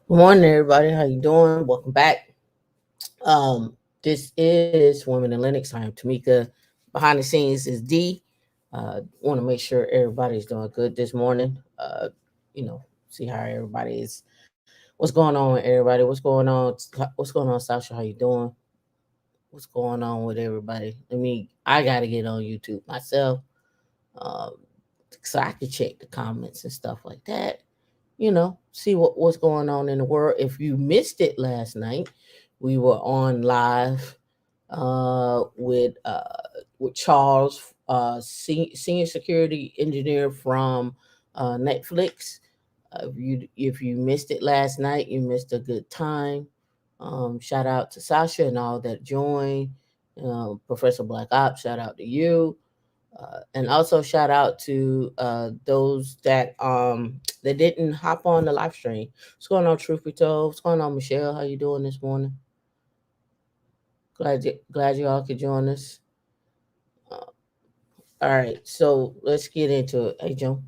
Good morning, everybody. How you doing? Welcome back. This is Women in Linux. I am Tameika. Behind the scenes is D. Want to make sure everybody's doing good this morning. See how everybody is. What's going on with everybody? What's going on? What's going on, Sasha? How you doing? What's going on with everybody? I gotta get on YouTube myself, um, so I can check the comments and stuff like that. See what's going on in the world. If you missed it last night, we were on live with Charles, senior security engineer from Netflix. If you missed it last night, you missed a good time. Shout out to Sasha and all that joined. Professor Black Ops, shout out to you. And also shout out to those that didn't hop on the live stream. What's going on, Truth Be Told? What's going on, Michelle? How you doing this morning? Glad you all could join us. Uh, all right, so let's get into it. Hey, Joe,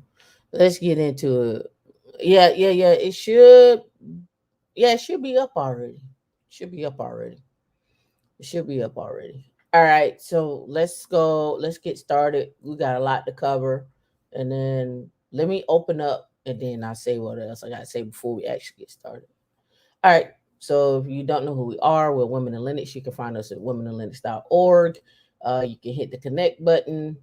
let's get into it. Yeah. It should be up already. Should be up already. It should be up already. All right, so let's go. Let's get started. We got a lot to cover, and then let me open up, and then I'll say what else I got to say before we actually get started. All right. So if you don't know who we are, we're Women in Linux. You can find us at womeninlinux.org. You can hit the connect button,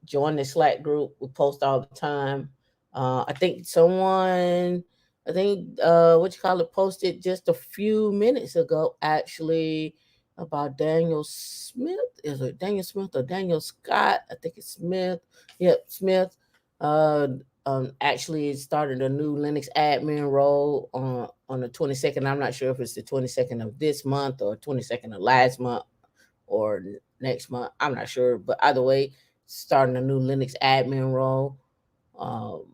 join the Slack group. We post all the time. What you call it, posted just a few minutes ago, actually, about Daniel Smith. Is it Daniel Smith or Daniel Scott? I think it's Smith. Yep, Smith. Uh, actually started a new Linux admin role on the 22nd. I'm not sure if it's the 22nd of this month or 22nd of last month or next month. I'm not sure, but either way, starting a new Linux admin role. Um,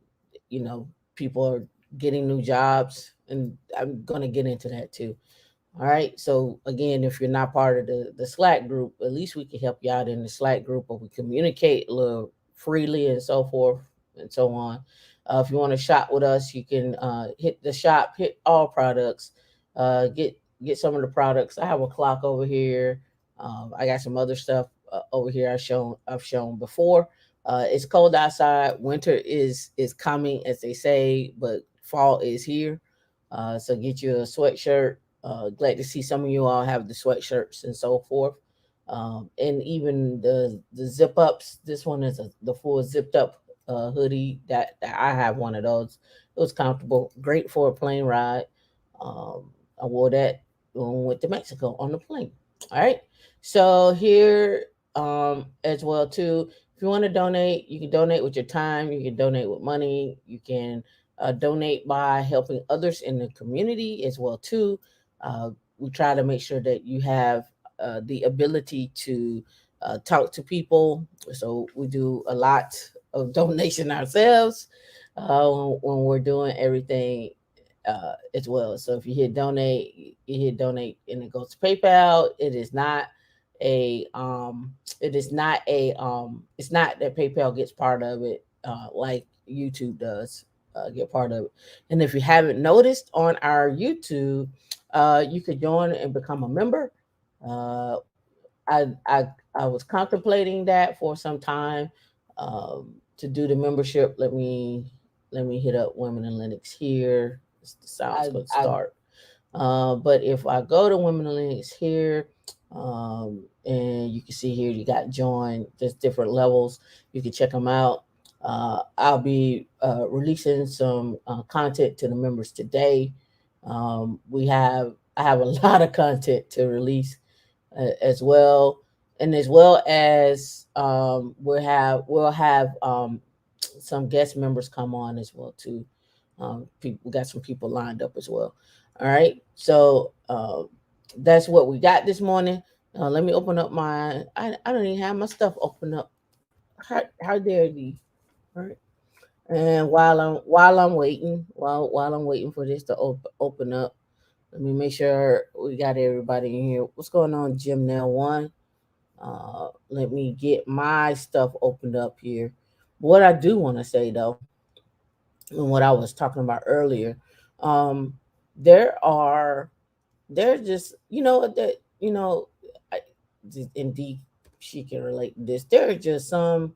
People are getting new jobs, and I'm gonna get into that too. All right. So again, if you're not part of the Slack group, at least we can help you out in the Slack group, or we communicate a little freely and so forth and so on. If you want to shop with us, you can hit the shop, hit all products, get some of the products. I have a clock over here. I got some other stuff over here. I've shown before. It's cold outside. Winter is coming, as they say, but fall is here. So get you a sweatshirt. Glad to see some of you all have the sweatshirts and so forth. And even the zip ups. This one is the full zipped up hoodie that I have one of those. It was comfortable, great for a plane ride. I wore that when we went to Mexico on the plane. All right. So here as well too. If you want to donate, you can donate with your time. You can donate with money. You can donate by helping others in the community as well too. We try to make sure that you have the ability to talk to people. So we do a lot of donation ourselves when we're doing everything as well. So if you hit donate, you hit donate, and it goes to PayPal. It's not that PayPal gets part of it like YouTube does get part of it. And if you haven't noticed on our YouTube, you could join and become a member. Uh, I was contemplating that for some time to do the membership. Let me hit up Women in Linux here. The sound's going to start. But if I go to Women in Linux here, and you can see here you got join. There's different levels. You can check them out. I'll be releasing some content to the members today. I have a lot of content to release as well, and as well as we'll have some guest members come on as well too. We got some people lined up as well. All right, so that's what we got this morning. Let me open up my. I don't even have my stuff open up. How dare you? All right. And while I'm waiting for this to open up, let me make sure we got everybody in here. What's going on, Jim Nail One? Let me get my stuff opened up here. What I do want to say though, and what I was talking about earlier, um, there are there's just that I, indeed she can relate to this. There are just some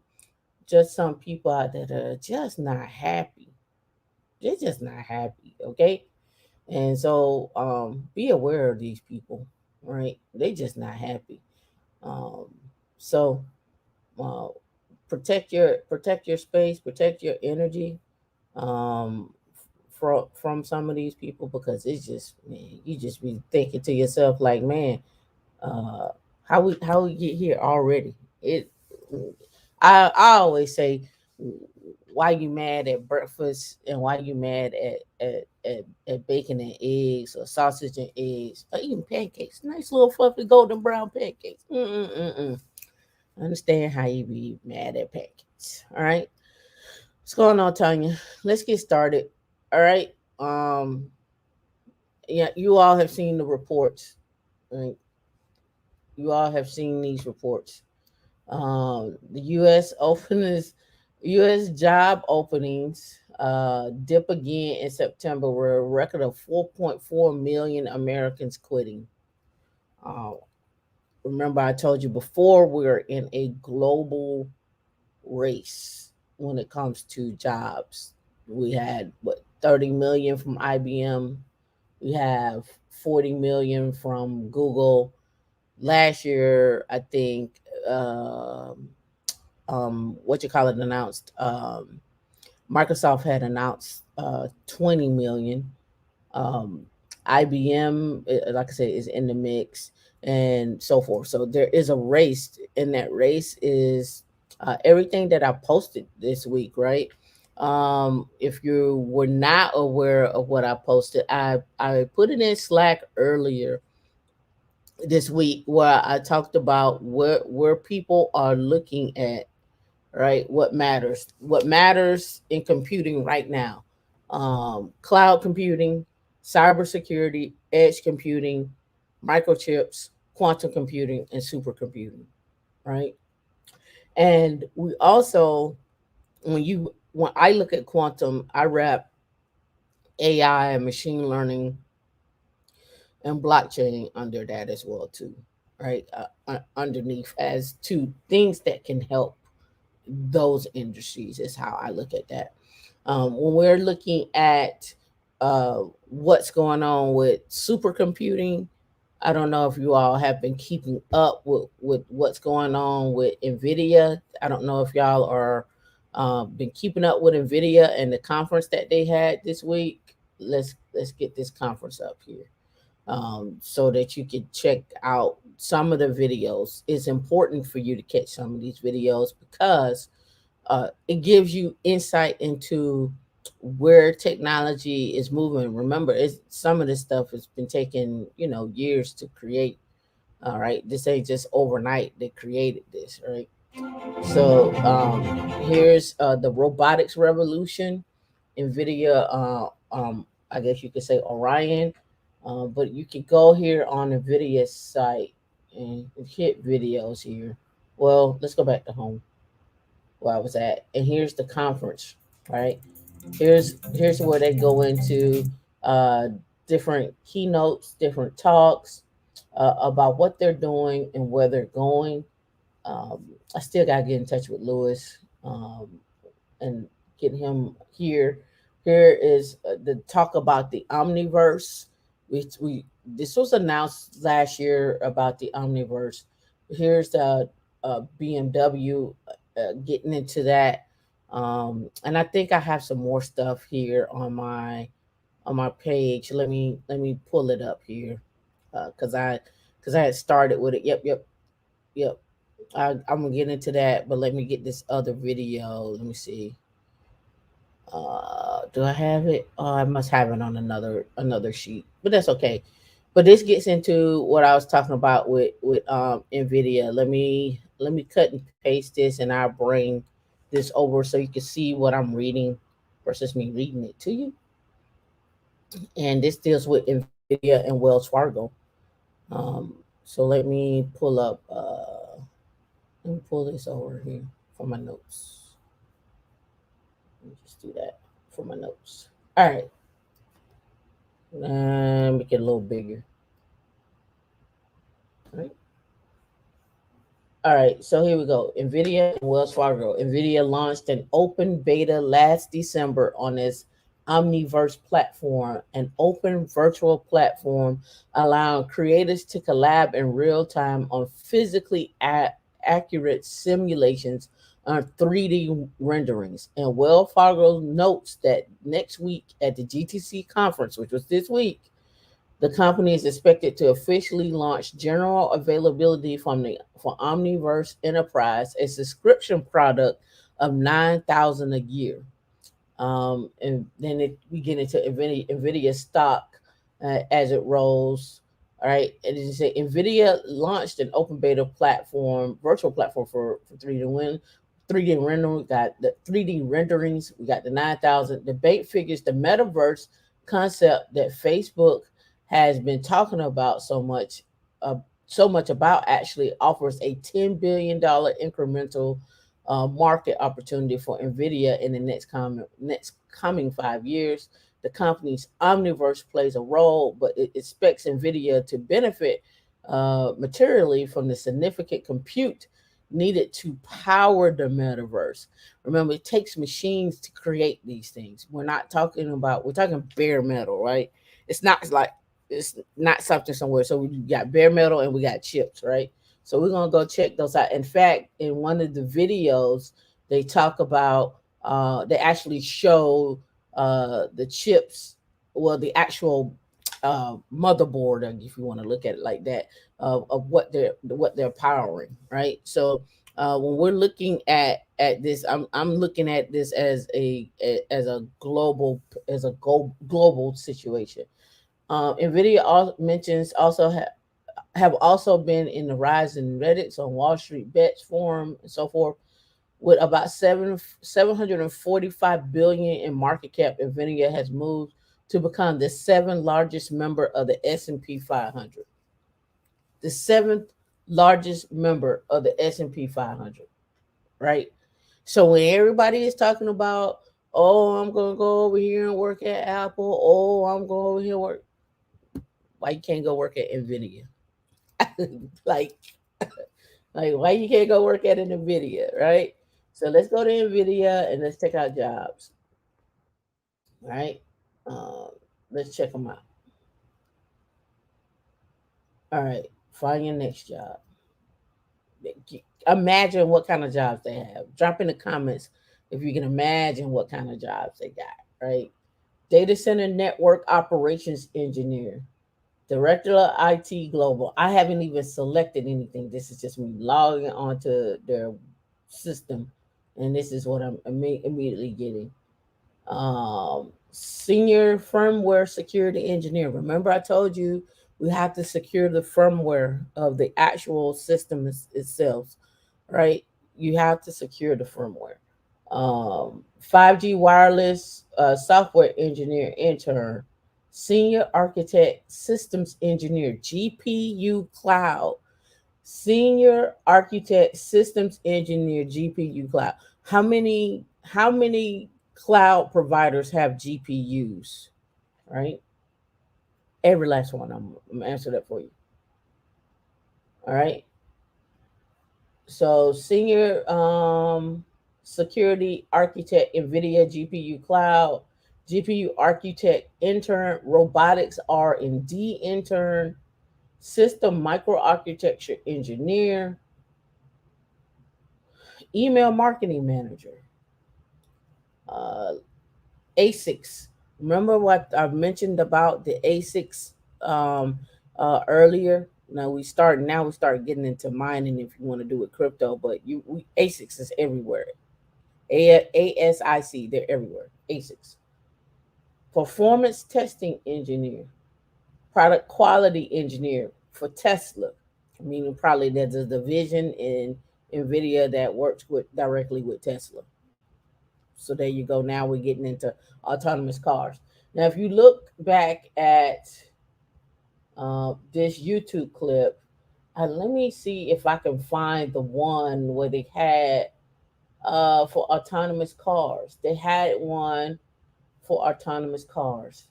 people out there that are just not happy. They're just not happy, okay? And so be aware of these people, right? They just not happy. Um so uh, protect your space, protect your energy from some of these people, because it's just, man, you just be thinking to yourself like, man, uh how we get here already. It I always say, why you mad at breakfast and why you mad at bacon and eggs or sausage and eggs or even pancakes, nice little fluffy golden brown pancakes. Mm-mm-mm-mm. I understand how you be mad at pancakes. All right, what's going on, Tanya? Let's get started. All right. Yeah, you all have seen the reports, right? You all have seen these reports. The U.S. job openings dip again in September, with a record of 4.4 million Americans quitting. Uh, Remember, I told you before, we're in a global race when it comes to jobs. We had, what, 30 million from IBM. We have 40 million from Google. Last year, I think, what you call it, announced, Microsoft had announced 20 million. um, IBM, like I said, is in the mix, and so forth. So there is a race, and that race is everything that I posted this week, right? If you were not aware of what I posted, I put it in Slack earlier this week, where I talked about where people are looking at, right? What matters in computing right now: cloud computing, cybersecurity, edge computing, microchips, quantum computing, and supercomputing, right? And we also, when I look at quantum, I wrap AI and machine learning and blockchain under that as well too, right? Underneath, as two things that can help those industries, is how I look at that. When we're looking at what's going on with supercomputing, I don't know if you all have been keeping up with what's going on with Nvidia. I don't know if y'all are been keeping up with Nvidia and the conference that they had this week. Let's get this conference up here, so that you can check out some of the videos. It's important for you to catch some of these videos, because it gives you insight into where technology is moving. Remember, some of this stuff has been taking years to create. All right, this ain't just overnight they created this, right? So here's the robotics revolution. Nvidia, I guess you could say Orion, but you can go here on Nvidia's site and hit videos here. Well, let's go back to home where I was at, and here's the conference, right? Here's where they go into uh, different keynotes, different talks about what they're doing and where they're going. I still gotta get in touch with Lewis, and get him here. Here is the talk about the Omniverse. We This was announced last year about the Omniverse. Here's the BMW getting into that, and I think I have some more stuff here on my page. Let me pull it up here, because I had started with it. Yep. I'm gonna get into that, but let me get this other video. Let me see. Do I have it? Oh, I must have it on another sheet, but that's okay. But this gets into what I was talking about with Nvidia. Let me cut and paste this, and I'll bring this over so you can see what I'm reading versus me reading it to you. And this deals with Nvidia and Wells Fargo. So let me pull this over here for my notes. Let me just do that for my notes. All right. And make it a little bigger. Right. All right, so here we go. Nvidia and Wells Fargo. Nvidia launched an open beta last December on its Omniverse platform, an open virtual platform allowing creators to collab in real time on physically accurate simulations on 3D renderings. And Wells Fargo notes that next week at the GTC conference, which was this week, the company is expected to officially launch general availability for Omniverse Enterprise, a subscription product of 9,000 a year. And then we get into Nvidia stock as it rolls. All right, and as you say, Nvidia launched an open beta platform, virtual platform for 3D rendering. We got the 3D renderings. We got the 9,000. The bait figures the metaverse concept that Facebook has been talking about uh, so much about actually offers a $10 billion incremental market opportunity for Nvidia in the next coming 5 years. The company's Omniverse plays a role, but it expects Nvidia to benefit materially from the significant compute needed to power the metaverse. Remember, it takes machines to create these things. We're talking bare metal, right? It's not something somewhere. So we got bare metal and we got chips, right? So we're gonna go check those out. In fact, in one of the videos, they talk about they actually show the chips, well, the actual motherboard, if you want to look at it like that, of what they're powering, right? So when we're looking at this, I'm looking at this as as a global situation. Nvidia mentions have also been in the rise in Reddit's on Wall Street Bets forum and so forth. With about 745 billion in market cap, Nvidia has moved to become the seventh largest member of the S&P 500. The seventh largest member of the S&P 500, right? So when everybody is talking about, oh, I'm gonna go over here and work at Apple, oh, I'm going over here and work, why you can't go work at Nvidia? like Like, why you can't go work at an Nvidia, right? So let's go to Nvidia and let's check out jobs, right? Um, let's check them out. All right, find your next job. Imagine what kind of jobs they have. Drop in the comments if you can imagine what kind of jobs they got, right? Data center network operations engineer, director of IT global. I haven't even selected anything. This is just me logging onto their system, and this is what I'm immediately getting. Senior firmware security engineer. Remember, I told you we have to secure the firmware of the actual system itself, right? You have to secure the firmware. 5G wireless software engineer intern, senior architect systems engineer, GPU cloud, senior architect systems engineer, GPU cloud. How many cloud providers have GPUs? Right, every last one. I'm gonna answer that for you. All right. So senior security architect, Nvidia GPU cloud, GPU architect intern, robotics R&D intern, system microarchitecture engineer, email marketing manager, uh, ASICs. Remember what I mentioned about the ASICs um, earlier? Now we start getting into mining if you want to do with crypto, but ASICs is everywhere. ASIC, they're everywhere. ASICs. Performance testing engineer, product quality engineer for Tesla. Meaning probably there's a division in Nvidia that works directly with Tesla. So there you go. Now we're getting into autonomous cars. Now, if you look back at this YouTube clip, let me see if I can find the one where they had for autonomous cars. They had one for autonomous cars.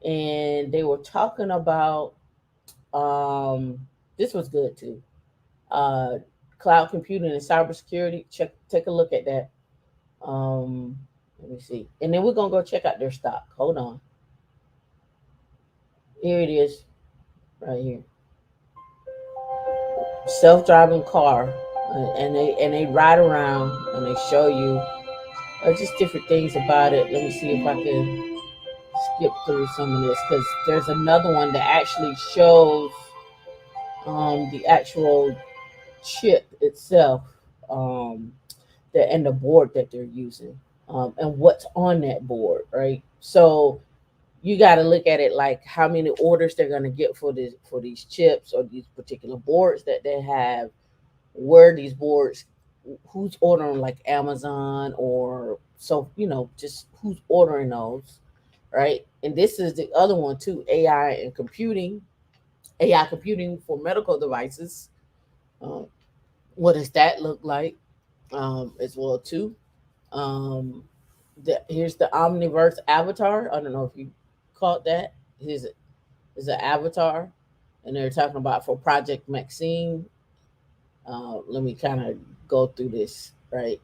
and they were talking about this was good too. Uh, Cloud computing and cybersecurity. Take a look at that. Um, Let me see, and then we're gonna go check out their stock. Hold on, here it is, right here. Self-driving car, and they ride around and they show you just different things about it. Let me see if I can skip through some of this because there's another one that actually shows the actual chip itself, um, and the board that they're using, and what's on that board, right? So you got to look at it like how many orders they're going to get for these chips or these particular boards that they have, where these boards, who's ordering, like Amazon, or so, just who's ordering those, right? And this is the other one too, AI computing for medical devices. um, what does that look like, as well too? Here's the omniverse avatar. I don't know if you caught that. Here's is an avatar, and they're talking about for Project Maxine. Let me kind of go through this, right?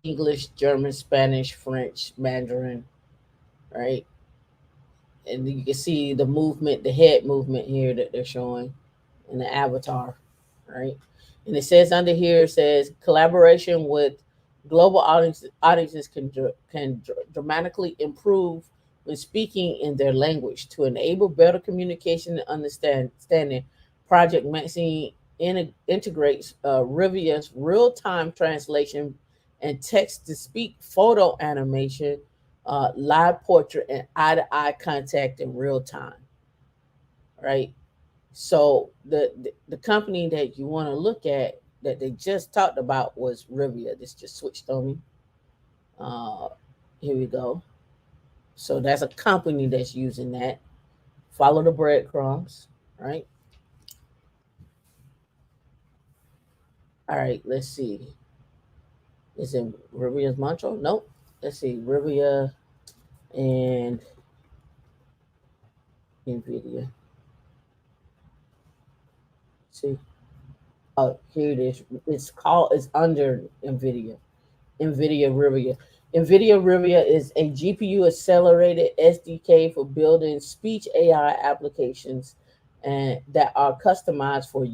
English, German, Spanish, French, Mandarin, right? And you can see the movement, the head movement here that they're showing in the avatar, right? And it says under here, it says collaboration with global audiences can dramatically improve when speaking in their language to enable better communication and understanding. Project Maxine integrates Rivia's real-time translation and text-to-speak photo animation, live portrait, and eye-to-eye contact in real time, right? So the company that you want to look at that they just talked about was Rivia. This just switched on me. Uh, Here we go. So that's a company that's using that. Follow the breadcrumbs, right? All right, let's see. Is it Rivia's Montreal? Nope. Let's see. Rivia and Nvidia. See. Oh, here it is. It's under Nvidia. Nvidia Rivia. Nvidia Rivia is a GPU accelerated SDK for building speech AI applications and that are customized for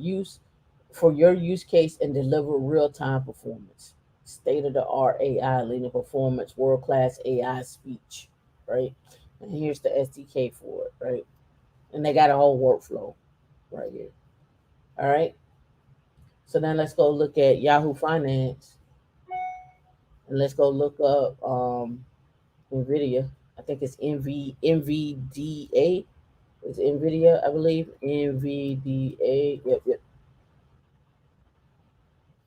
your use case and deliver real-time performance. State of the art AI, leading performance, world-class AI speech, right? And here's the SDK for it, right? And they got a whole workflow right here. All right. So then let's go look at Yahoo Finance, and let's go look up Nvidia. I think it's NVDA. It's Nvidia, I believe. NVDA. Yep, yep.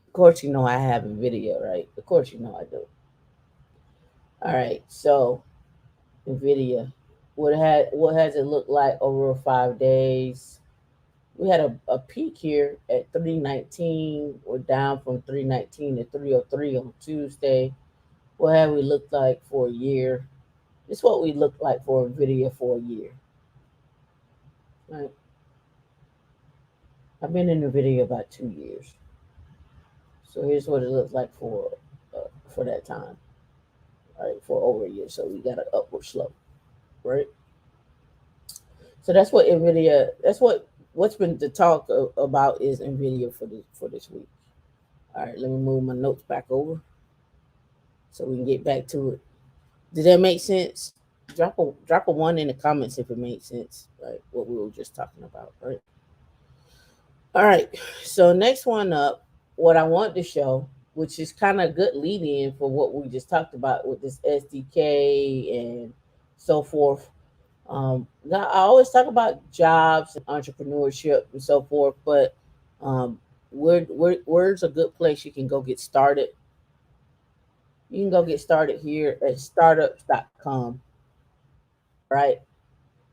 Of course, you know I have Nvidia, right? Of course, you know I do. All right, so Nvidia. What has it looked like over 5 days? We had a peak here at 319. We're down from 319 to 303 on Tuesday. What have we looked like for a year? This is what we looked like for Nvidia for a year. Right? I've been in Nvidia about 2 years. So here's what it looks like for that time, right? For over a year. So we got an upward slope, right? So that's what Nvidia. What's been the talk about is Nvidia for this week. All right, let me move my notes back over so we can get back to it. Did that make sense? Drop a one in the comments if it made sense, right? What we were just talking about, right? All right. So next one up, what I want to show, which is kind of a good lead in for what we just talked about with this SDK and so forth. Now I always talk about jobs and entrepreneurship and so forth, but where's a good place you can go get started? You can go get started here at startups.com, right?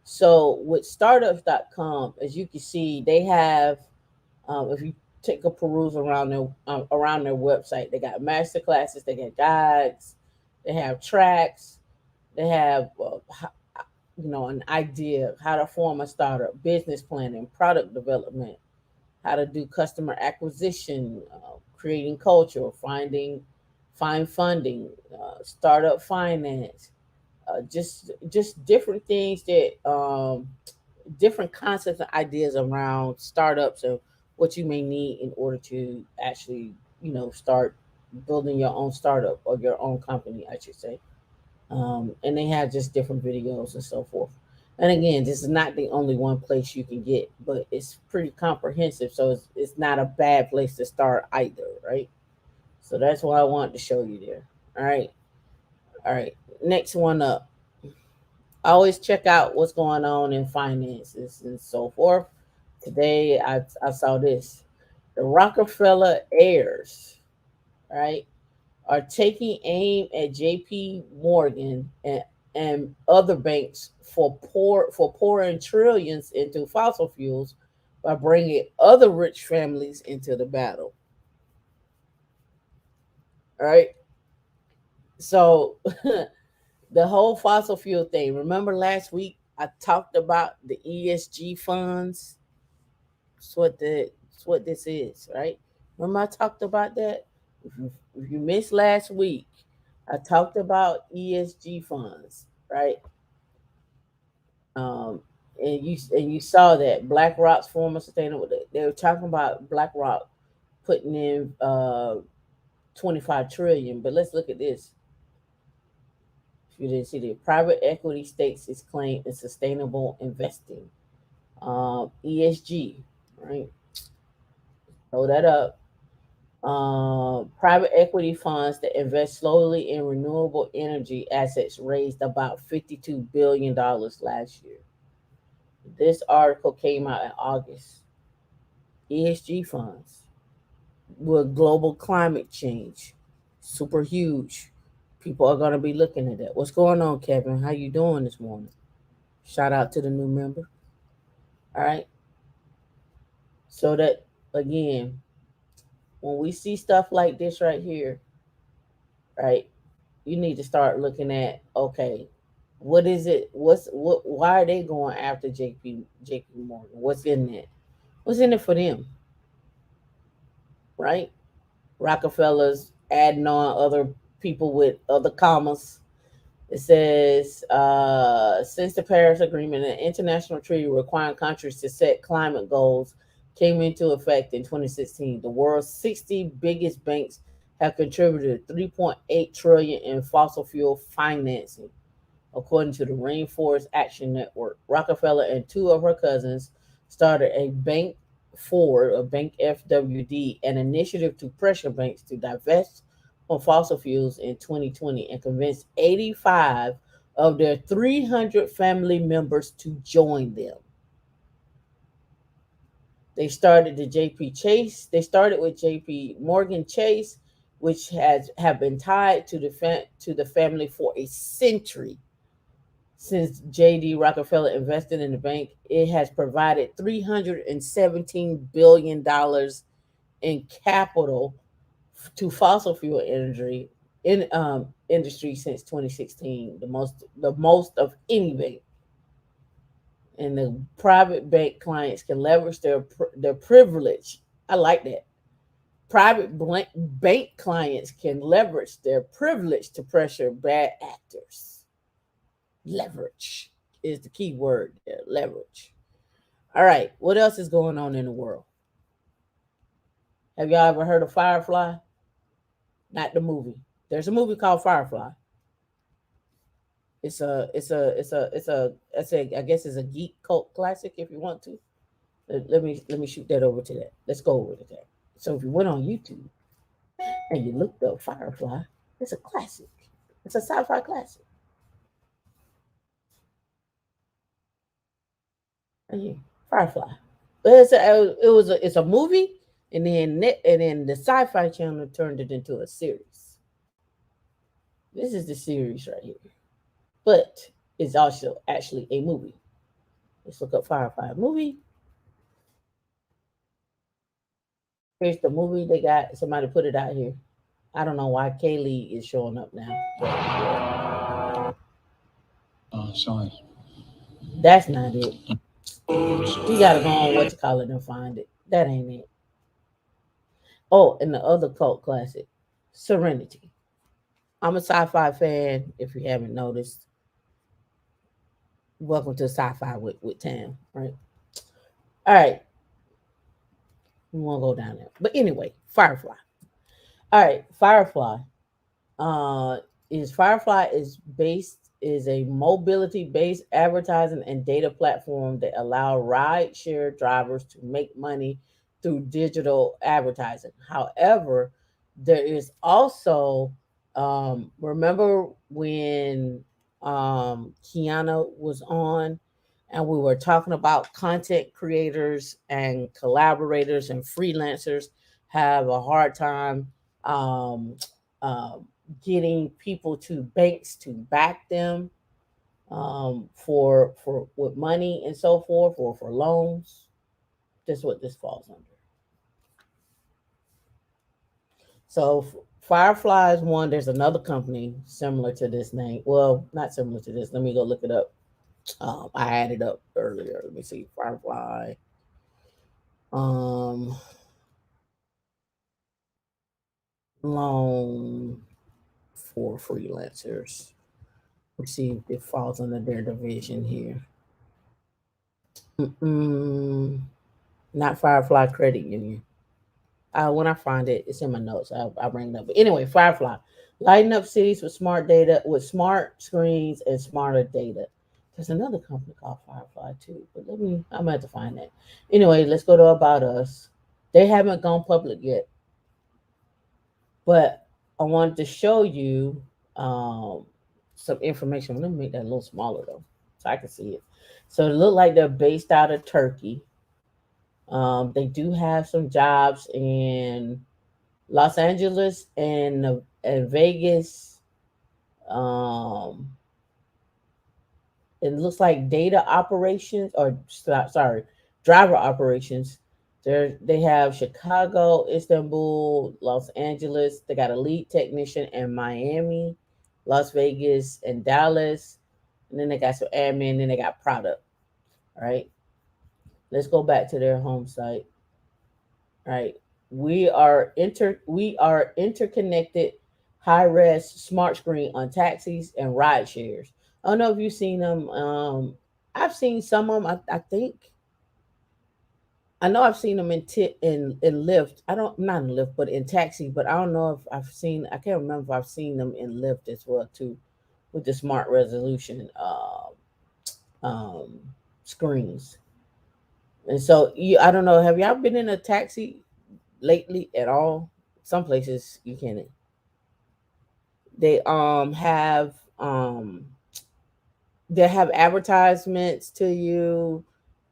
So with startups.com, as you can see, they have, if you take a peruse around their website, they got master classes, they got guides, they have tracks, they have an idea, how to form a startup, business planning, product development, how to do customer acquisition, creating culture, find funding, startup finance, just different things that different concepts and ideas around startups and what you may need in order to actually start building your own startup or your own company, I should say. And they have just different videos and so forth. And again, this is not the only one place you can get, but it's pretty comprehensive, so it's not a bad place to start either, right? So that's why I wanted to show you there. All right, all right. Next one up. Always check out what's going on in finances and so forth. Today, I saw this. The Rockefeller heirs, right, are taking aim at JP Morgan and other banks for pouring trillions into fossil fuels by bringing other rich families into the battle. All right. So the whole fossil fuel thing. Remember last week I talked about the ESG funds. It's what this is, right? Remember I talked about that. If you missed last week, I talked about ESG funds, right? Um, and you saw that BlackRock's former sustainable. They were talking about BlackRock putting in 25 trillion. But let's look at this. If you didn't see the private equity stakes its claim in sustainable investing, ESG, right? Throw that up. Private equity funds that invest slowly in renewable energy assets raised about $52 billion last year. This article came out in August. ESG funds with global climate change, super huge. People are going to be looking at that. What's going on, Kevin? How you doing this morning? Shout out to the new member. All right. So that again, when we see stuff like this right here, right, you need to start looking at, okay, what is it? Why are they going after JP Morgan? What's in it? What's in it for them? Right? Rockefellers adding on other people with other commas. It says, since the Paris Agreement, an international treaty requiring countries to set climate goals, came into effect in 2016, the world's 60 biggest banks have contributed 3.8 trillion in fossil fuel financing, according to the Rainforest Action Network. Rockefeller and two of her cousins started a Bank Forward, a Bank FWD, an initiative to pressure banks to divest from fossil fuels in 2020 and convinced 85 of their 300 family members to join them. They started the JP Chase. They started with JP Morgan Chase, which has have been tied to the family for a century. Since J.D. Rockefeller invested in the bank, it has provided $317 billion in capital to fossil fuel energy in industry since 2016, the most of any bank. And the private bank clients can leverage their privilege. I like that. Bank clients can leverage their privilege to pressure bad actors. Leverage is the key word there. Leverage. All right. What else is going on in the world? Have y'all ever heard of Firefly? Not the movie. There's a movie called Firefly. I guess it's a geek cult classic if you want to. Let me shoot that over to that. Let's go over to that. So if you went on YouTube and you looked up Firefly, it's a classic. It's a sci-fi classic. Right here, Firefly. But it's a movie, and then the Sci-Fi Channel turned it into a series. This is the series right here, but it's also actually a movie. Let's look up Firefly movie. Here's the movie. They got somebody put it out here. I don't know why Kaylee is showing up now. But, Oh, sorry. That's not it. You gotta go on what you call it and find it. That ain't it. Oh, and the other cult classic, Serenity. I'm a sci-fi fan. If you haven't noticed, welcome to Sci-Fi with Tam. Right. All right. We won't go down there. But anyway, Firefly. All right, Firefly. Uh, is Firefly is a mobility based advertising and data platform that allow ride share drivers to make money through digital advertising. However, there is also remember when Kiana was on and we were talking about content creators and collaborators and freelancers have a hard time um, um, getting people to banks to back them for with money and so forth, or for loans. That's what this falls under. So Firefly is one. There's another company similar to this name. Well, not similar to this. Let me go look it up. I had it up earlier. Let me see. Firefly. Um, loan for freelancers. Let's see if it falls under their division here. Mm-mm, not Firefly Credit Union. When I find it, it's in my notes. I'll bring it up. But anyway, Firefly. Lighting up cities with smart data, with smart screens and smarter data. There's another company called Firefly too, but I'm gonna have to find that. Anyway, let's go to About Us. They haven't gone public yet, but I wanted to show you um, some information. Let me make that a little smaller though, so I can see it. So it look like they're based out of Turkey. They do have some jobs in Los Angeles and Vegas. Um, it looks like data operations or sorry, driver operations. They have Chicago, Istanbul, Los Angeles. They got a lead technician in Miami, Las Vegas, and Dallas. And then they got some admin. Then they got product. All right. Let's go back to their home site. Right. We are interconnected high res smart screen on taxis and ride shares. I don't know if you've seen them. I've seen some of them. I think I know I've seen them in Lyft. I don't not in Lyft, but in taxi. But I don't know if I've seen. I can't remember if I've seen them in Lyft as well too, with the smart resolution um, screens. And so I don't know. Have y'all been in a taxi lately at all? Some places you can. They they have advertisements to you,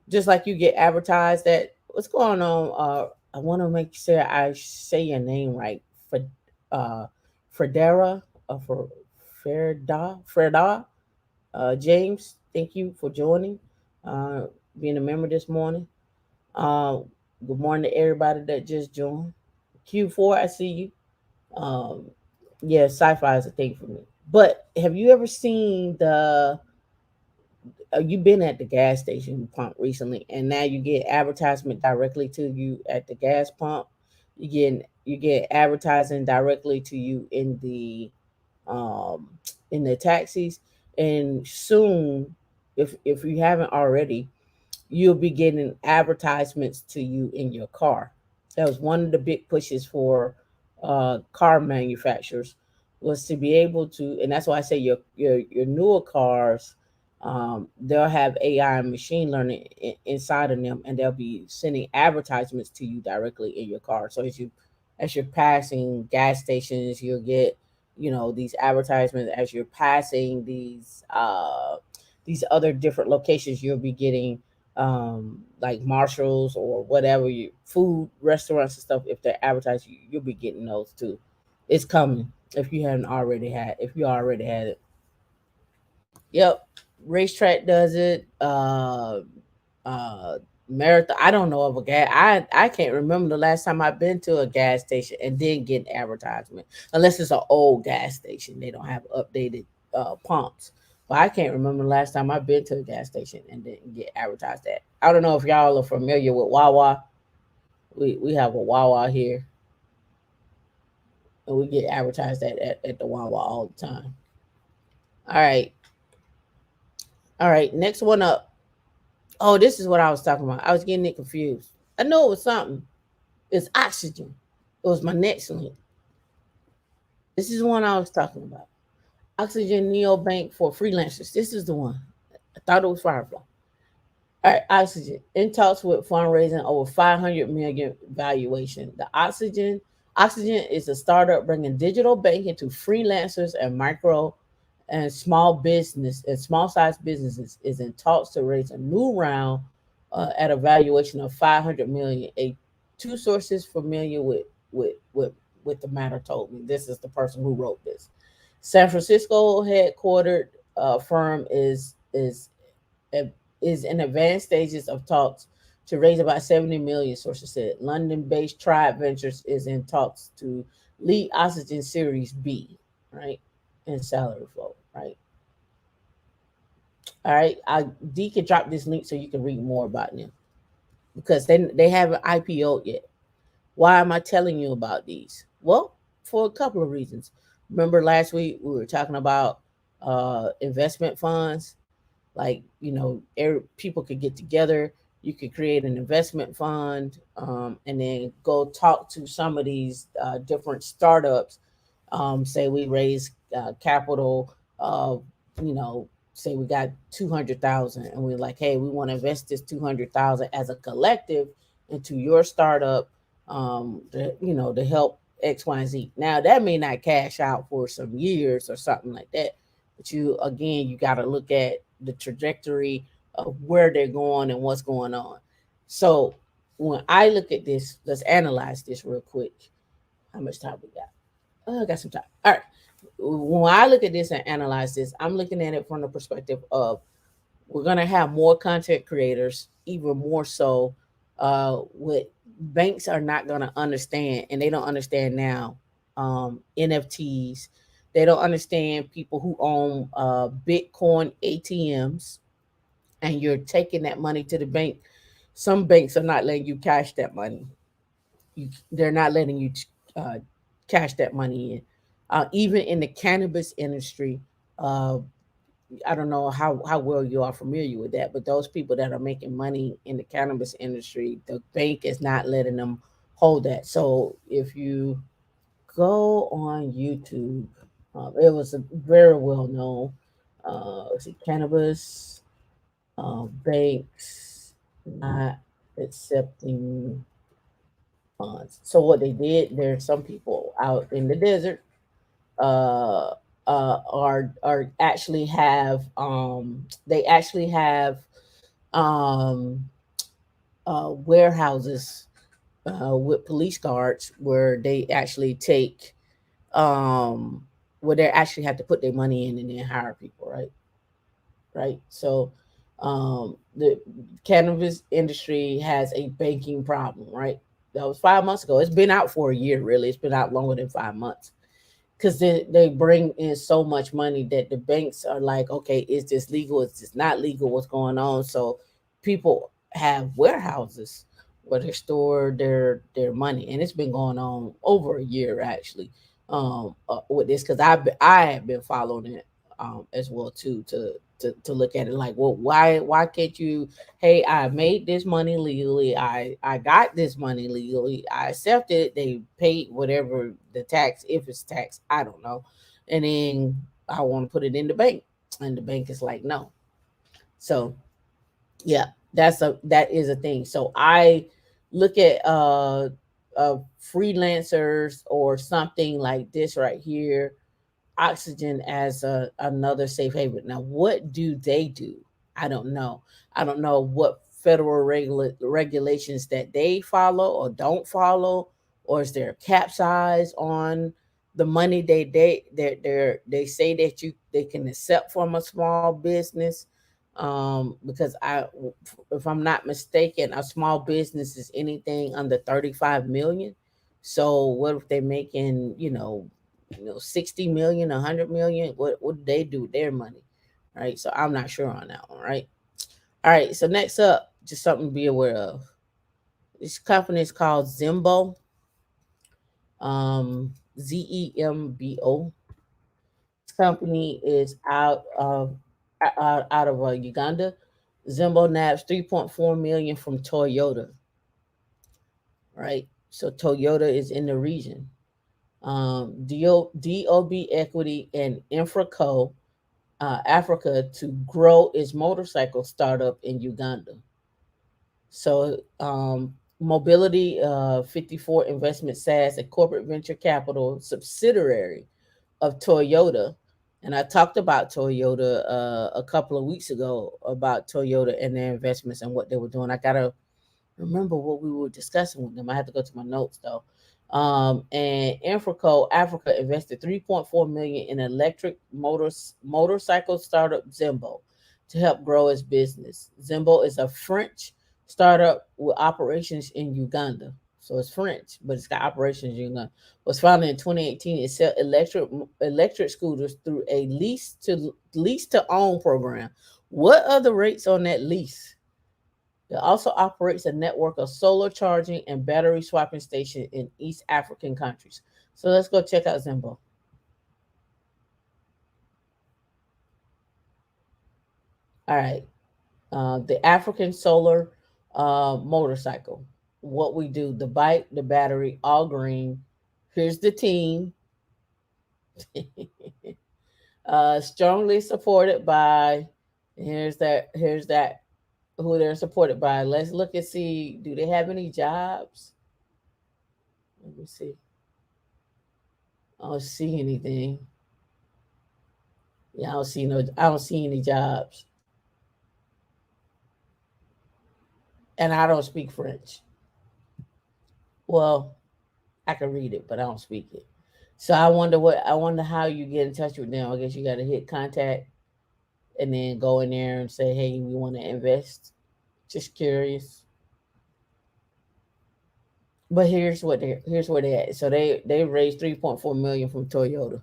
just like you get advertised that what's going on. I want to make sure I say your name right. For uh, Fredera for Freda. James, thank you for joining, uh, being a member this morning. Uh, Good morning to everybody that just joined. Q4, I see you. Um, yeah, sci-fi is a thing for me. But have you ever seen the? You've been at the gas station pump recently, and now you get advertisement directly to you at the gas pump. You get advertising directly to you um in the taxis, and soon, if you haven't already, you'll be getting advertisements to you in your car. That was one of the big pushes for car manufacturers, was to be able to, and that's why I say your newer cars, they'll have AI and machine learning inside of them, and they'll be sending advertisements to you directly in your car. So as you're passing gas stations, you'll get these advertisements as you're passing these other different locations. You'll be getting like Marshalls or whatever you food restaurants and stuff. If they're advertised, you'll be getting those too. It's coming. If you already had it. Yep. Racetrack does it. Uh Marathon. I don't know of a gas. I can't remember the last time I've been to a gas station and didn't get an advertisement. Unless it's an old gas station. They don't have updated pumps. But I can't remember the last time I've been to a gas station and didn't get advertised at. I don't know if y'all are familiar with Wawa. We have a Wawa here, and we get advertised at the Wawa all the time. All right, all right. Next one up. Oh, this is what I was talking about. I was getting it confused. I know it was something. It's oxygen. It was my next link. This is the one I was talking about. Oxygen Neobank for freelancers. This is the one. I thought it was Firefly. All right, Oxygen in talks with fundraising over 500 million valuation. The Oxygen is a startup bringing digital banking to freelancers and micro and small sized businesses. Is in talks to raise a new round at a valuation of 500 million. A two sources familiar with with with the matter told me. This is the person who wrote this. San Francisco headquartered firm uh, is in advanced stages of talks to raise about 70 million, sources said. London-based Tribe Ventures is in talks to lead Oxygen Series B, right? And salary flow, right? All right. D can drop this link so you can read more about them because they haven't IPO'd yet. Why am I telling you about these? Well, for a couple of reasons. Remember last week we were talking about investment funds, like people could get together, you could create an investment fund, and then go talk to some of these different startups. Say we raise capital, you know say we got 200,000 and we're like, hey, we want to invest this 200,000 as a collective into your startup, to help X, Y, and Z. Now that may not cash out for some years or something like that, but you got to look at the trajectory of where they're going and what's going on. So when I look at this, let's analyze this real quick. How much time we got? I got some time. All right. When I look at this and analyze this, I'm looking at it from the perspective of we're gonna have more content creators, even more so. What banks are not gonna understand, and they don't understand now. NFTs. They don't understand people who own Bitcoin ATMs, and you're taking that money to the bank. Some banks are not letting you cash that money. They're not letting you uh, cash that money in. Even in the cannabis industry, uh, I don't know how well you are familiar with that, but those people that are making money in the cannabis industry, the bank is not letting them hold that. So if you go on YouTube, it was a very well known cannabis banks not accepting funds. So what they did, there's some people out in the desert uh are actually have they actually have um warehouses with police guards where they actually take um where they actually have to put their money in and then hire people, right. So the cannabis industry has a banking problem, right. That was 5 months ago. It's been out for a year, really. It's been out longer than 5 months because they bring in so much money that the banks are like, okay, is this legal? Is this not legal? What's going on? So people have warehouses where they store their money, and it's been going on over a year actually. With this, because I have been following it as well too, to look at it like, well, why can't you? Hey, I made this money legally. I got this money legally. I accepted it. They paid whatever the tax, if it's tax, I don't know. And then I want to put it in the bank, and the bank is like, no. So yeah, that is a thing. So I look at freelancers or something like this right here, Oxygen, as another safe haven. Now, what do they do? I don't know. I don't know what federal regulations that they follow or don't follow, or is there a cap size on the money they say that they can accept from a small business? Because if I'm not mistaken, a small business is anything under 35 million. So what if they're making 60 million, 100 million? What do they do with their money? right? So I'm not sure on that one, right? All right, so next up, just something to be aware of. This company is called Zimbo, Zembo. This company is out of Uganda. Zimbo nabs 3.4 million from Toyota, right? So Toyota is in the region. DOB Equity and Infraco Africa to grow its motorcycle startup in Uganda. So, Mobility 54 Investment SAS, a corporate venture capital subsidiary of Toyota. And I talked about Toyota a couple of weeks ago about Toyota and their investments and what they were doing. I got to remember what we were discussing with them. I had to go to my notes though. And Infraco Africa invested 3.4 million in electric motorcycle startup Zimbo to help grow its business. Zimbo is a French startup with operations in Uganda. So it's French, but it's got operations in Uganda. Was founded in 2018. It sell electric scooters through a lease to own program. What are the rates on that lease? It also operates a network of solar charging and battery swapping stations in East African countries. So let's go check out Zimbo. All right. The African solar motorcycle. What we do, the bike, the battery, all green. Here's the team. Strongly supported by, here's that, who they're supported by. Let's look and see, do they have any jobs? Let me see. I don't see anything. Yeah, I don't see any jobs. And I don't speak French. Well, I can read it, but I don't speak it. So I wonder how you get in touch with them. I guess you gotta hit contact and then go in there and say, hey, we want to invest. Just curious. But here's where they at. So they raised 3.4 million from Toyota.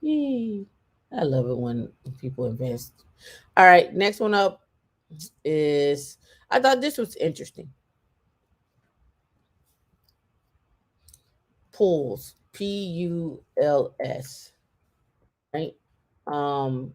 Yee. I love it when people invest. All right, next one up is, I thought this was interesting. Pools, Puls, right? Um,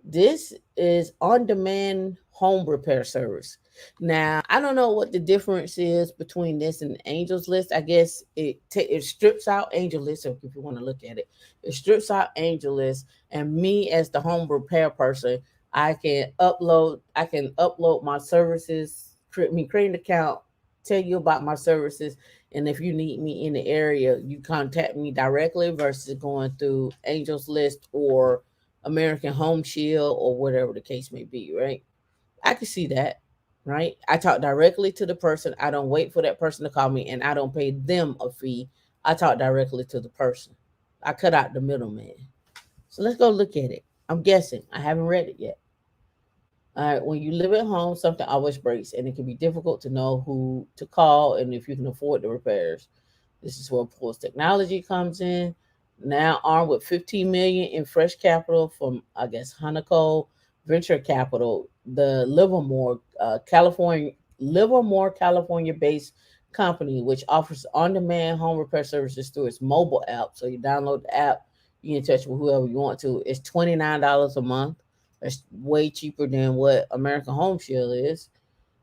this is on demand home repair service. Now, I don't know what the difference is between this and Angel's List. I guess it strips out Angel List, so if you want to look at it. It strips out Angel List, and me as the home repair person, I can upload my services, create an account, tell you about my services, and if you need me in the area, you contact me directly versus going through Angel's List or American Home Shield or whatever the case may be, right? I can see that, right? I talk directly to the person. I don't wait for that person to call me and I don't pay them a fee. I talk directly to the person. I cut out the middleman. So let's go look at it. I'm guessing. I haven't read it yet. All right, when you live at home, something always breaks, and it can be difficult to know who to call and if you can afford the repairs. This is where Pulse Technology comes in. Now armed with 15 million in fresh capital from, I guess, Honeco Venture Capital, the Livermore, California-based company, which offers on-demand home repair services through its mobile app. So you download the app, you get in touch with whoever you want to. It's $29 a month. That's way cheaper than what American Home Shield is.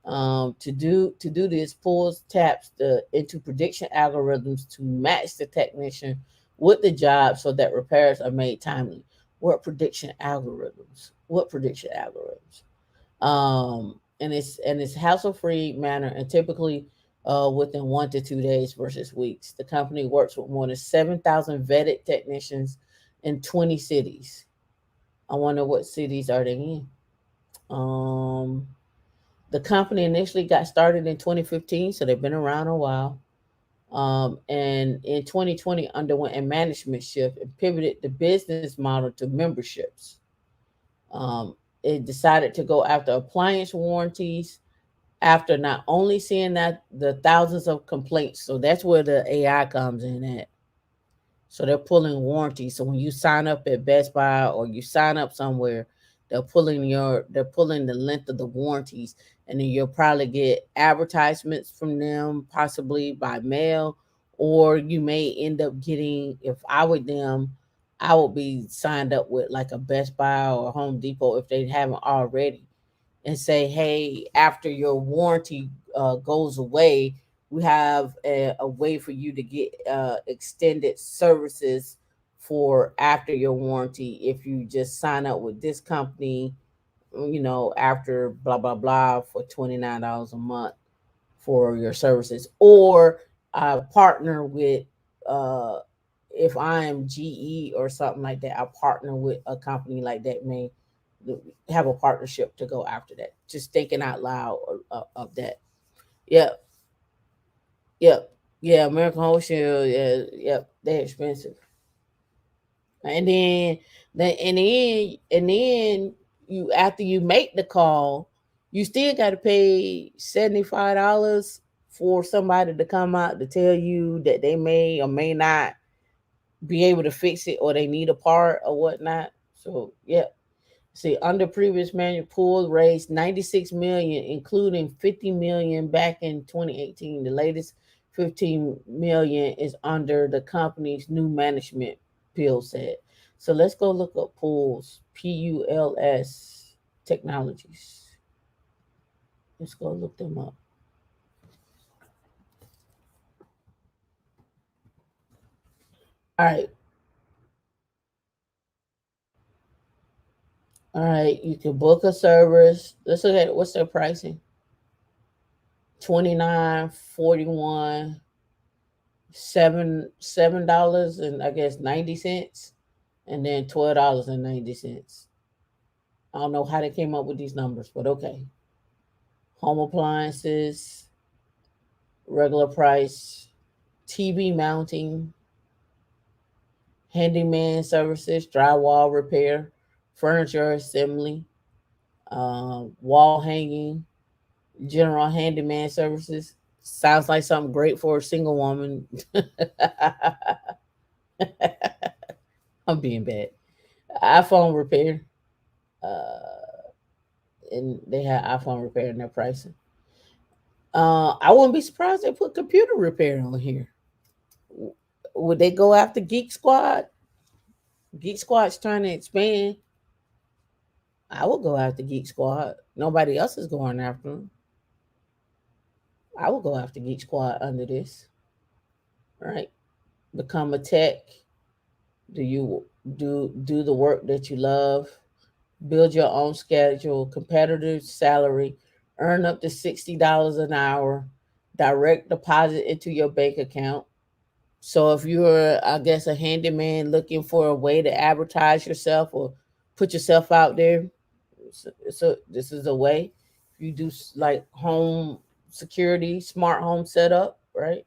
To do this, pulls taps into prediction algorithms to match the technician with the job so that repairs are made timely. What prediction algorithms? What prediction algorithms? And it's hassle free manner and typically within 1 to 2 days versus weeks. The company works with more than 7,000 vetted technicians in 20 cities. I wonder what cities are they in. Um, the company initially got started in 2015, so they've been around a while. And in 2020, underwent a management shift and pivoted the business model to memberships. Um, it decided to go after appliance warranties after not only seeing that the thousands of complaints. So that's where the AI comes in at. So they're pulling warranty. So when you sign up at Best Buy or you sign up somewhere, they're pulling the length of the warranties, and then you'll probably get advertisements from them, possibly by mail, or you may end up getting. If I were them, I would be signed up with like a Best Buy or Home Depot if they haven't already, and say, hey, after your warranty goes away, we have a way for you to get extended services for after your warranty if you just sign up with this company, after blah, blah, blah for $29 a month for your services. Or partner with, uh, if I am GE or something like that, I partner with a company like that, may have a partnership to go after that. Just thinking out loud of that. Yep, yep, yeah. American Home Shield, yeah, yep. They're expensive. And then you, after you make the call, you still got to pay $75 for somebody to come out to tell you that they may or may not be able to fix it, or they need a part or whatnot. So yeah. See, under previous manual, pool raised 96 million, including 50 million back in 2018. The latest 15 million is under the company's new management, Bill said. So let's go look up pools, PULS technologies. Let's go look them up. All right, all right. You can book a service. Let's look at what's their pricing. 29, 41, $7 and I guess 90 cents, and then $12.90. I don't know how they came up with these numbers, but okay. Home appliances, regular price, TV mounting, handyman services, drywall repair, furniture assembly, wall hanging, general handyman services. Sounds like something great for a single woman. I'm being bad. iPhone repair. And they have iPhone repair in their pricing. I wouldn't be surprised they put computer repair on here. Would they go after Geek Squad? Geek Squad's trying to expand. I would go after Geek Squad. Nobody else is going after them. I would go after Geek Squad under this. Right? Become a tech. Do you do the work that you love? Build your own schedule, competitive salary, earn up to $60 an hour, direct deposit into your bank account. So if you're, I guess, a handyman looking for a way to advertise yourself or put yourself out there, so this is a way. You do like home security, smart home setup, right?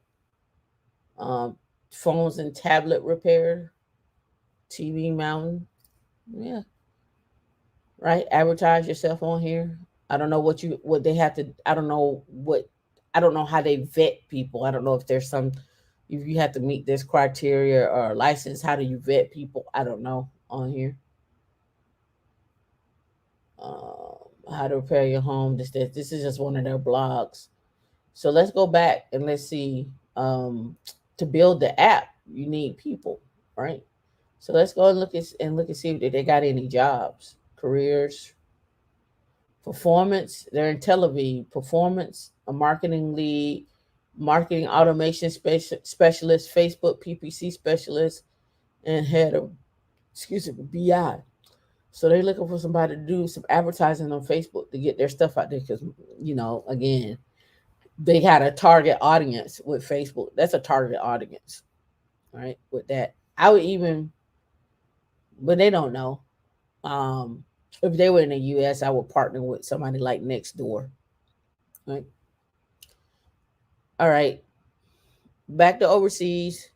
Um, Phones and tablet repair, TV mounting, yeah, right. Advertise yourself on here. I don't know what they have to. I don't know what. I don't know how they vet people. I don't know if there's some. If you have to meet this criteria or license, how do you vet people? I don't know on here. How to repair your home. This is just one of their blogs. So let's go back and let's see. To build the app, you need people, right? So let's go and look and see if they got any jobs, careers, performance. They're in Tel Aviv. Performance, a marketing lead, marketing automation specialist, Facebook PPC specialist, and head of BI. So they're looking for somebody to do some advertising on Facebook to get their stuff out there because again, they had a target audience with Facebook. That's a target audience, right? With that, I would even, but they don't know. Um, if they were in the U.S., I would partner with somebody like Nextdoor. Right. All right. Back to overseas.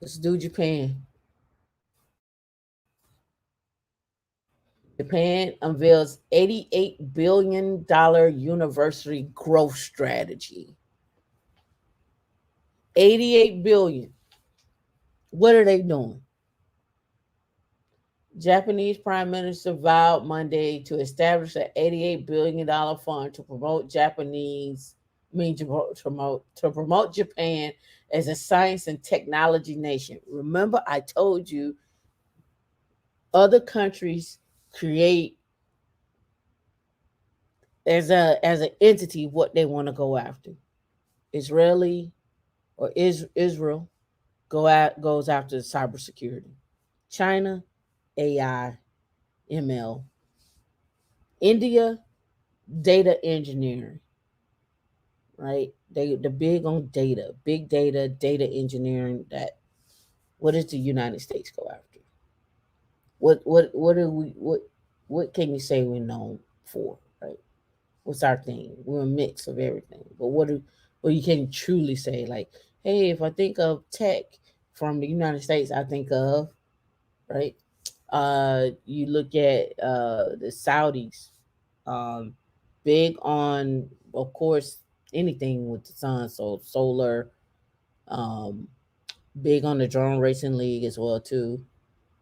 Let's do Japan. Japan unveils $88 billion university growth strategy. 88 billion. What are they doing? Japanese Prime Minister vowed Monday to establish an $88 billion fund to promote to promote Japan as a science and technology nation. Remember, I told you other countries create as an entity what they want to go after. Israeli or Israel goes after cybersecurity. China, AI, ML. India, data engineering, right? They're big on data, big data, data engineering. That what does the United States go after? What are we what can you say we're known for, right? What's our thing? We're a mix of everything. But what you can truly say, like, hey, if I think of tech from the United States, I think of, right? You look at the Saudis, um, big on, of course, anything with the sun, so solar, um, big on the drone racing league as well too,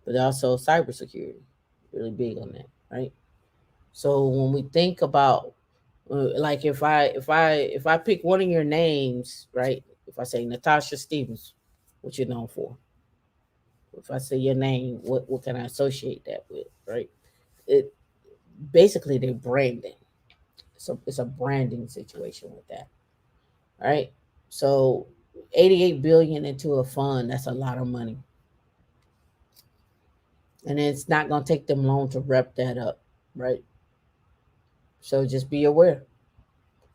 but also cybersecurity, really big on that, right? So when we think about, like, if I pick one of your names, right? If I say Natasha Stevens, what you known for? If I say your name, what can I associate that with, right? It basically they're branding. So it's a branding situation with that, right? So 88 billion into a fund, that's a lot of money. And it's not gonna take them long to rep that up, right? So just be aware.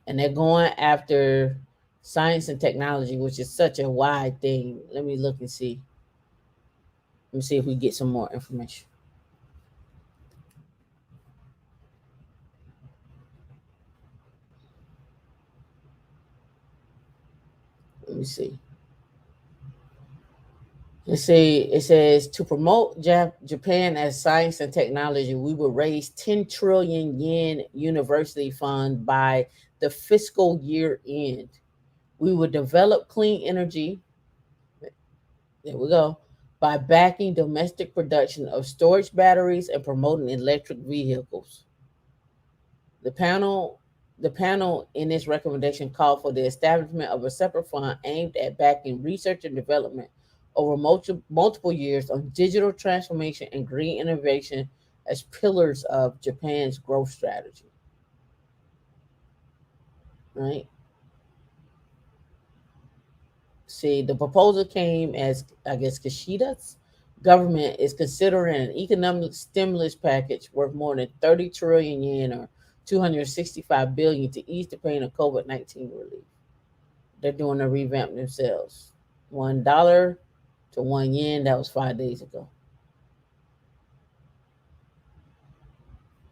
And they're going after science and technology, which is such a wide thing. Let me look and see. Let me see if we get some more information. Let me see. Let's see. It says to promote Japan as science and technology, we will raise 10 trillion yen university fund by the fiscal year end. We will develop clean energy. There we go. By backing domestic production of storage batteries and promoting electric vehicles. The panel the panel in its recommendation called for the establishment of a separate fund aimed at backing research and development over multiple years on digital transformation and green innovation as pillars of Japan's growth strategy. Right? See, the proposal came as, I guess, Kishida's government is considering an economic stimulus package worth more than 30 trillion yen or 265 billion to ease the pain of COVID-19 relief. They're doing a revamp themselves. $1 to 1 yen. That was 5 days ago.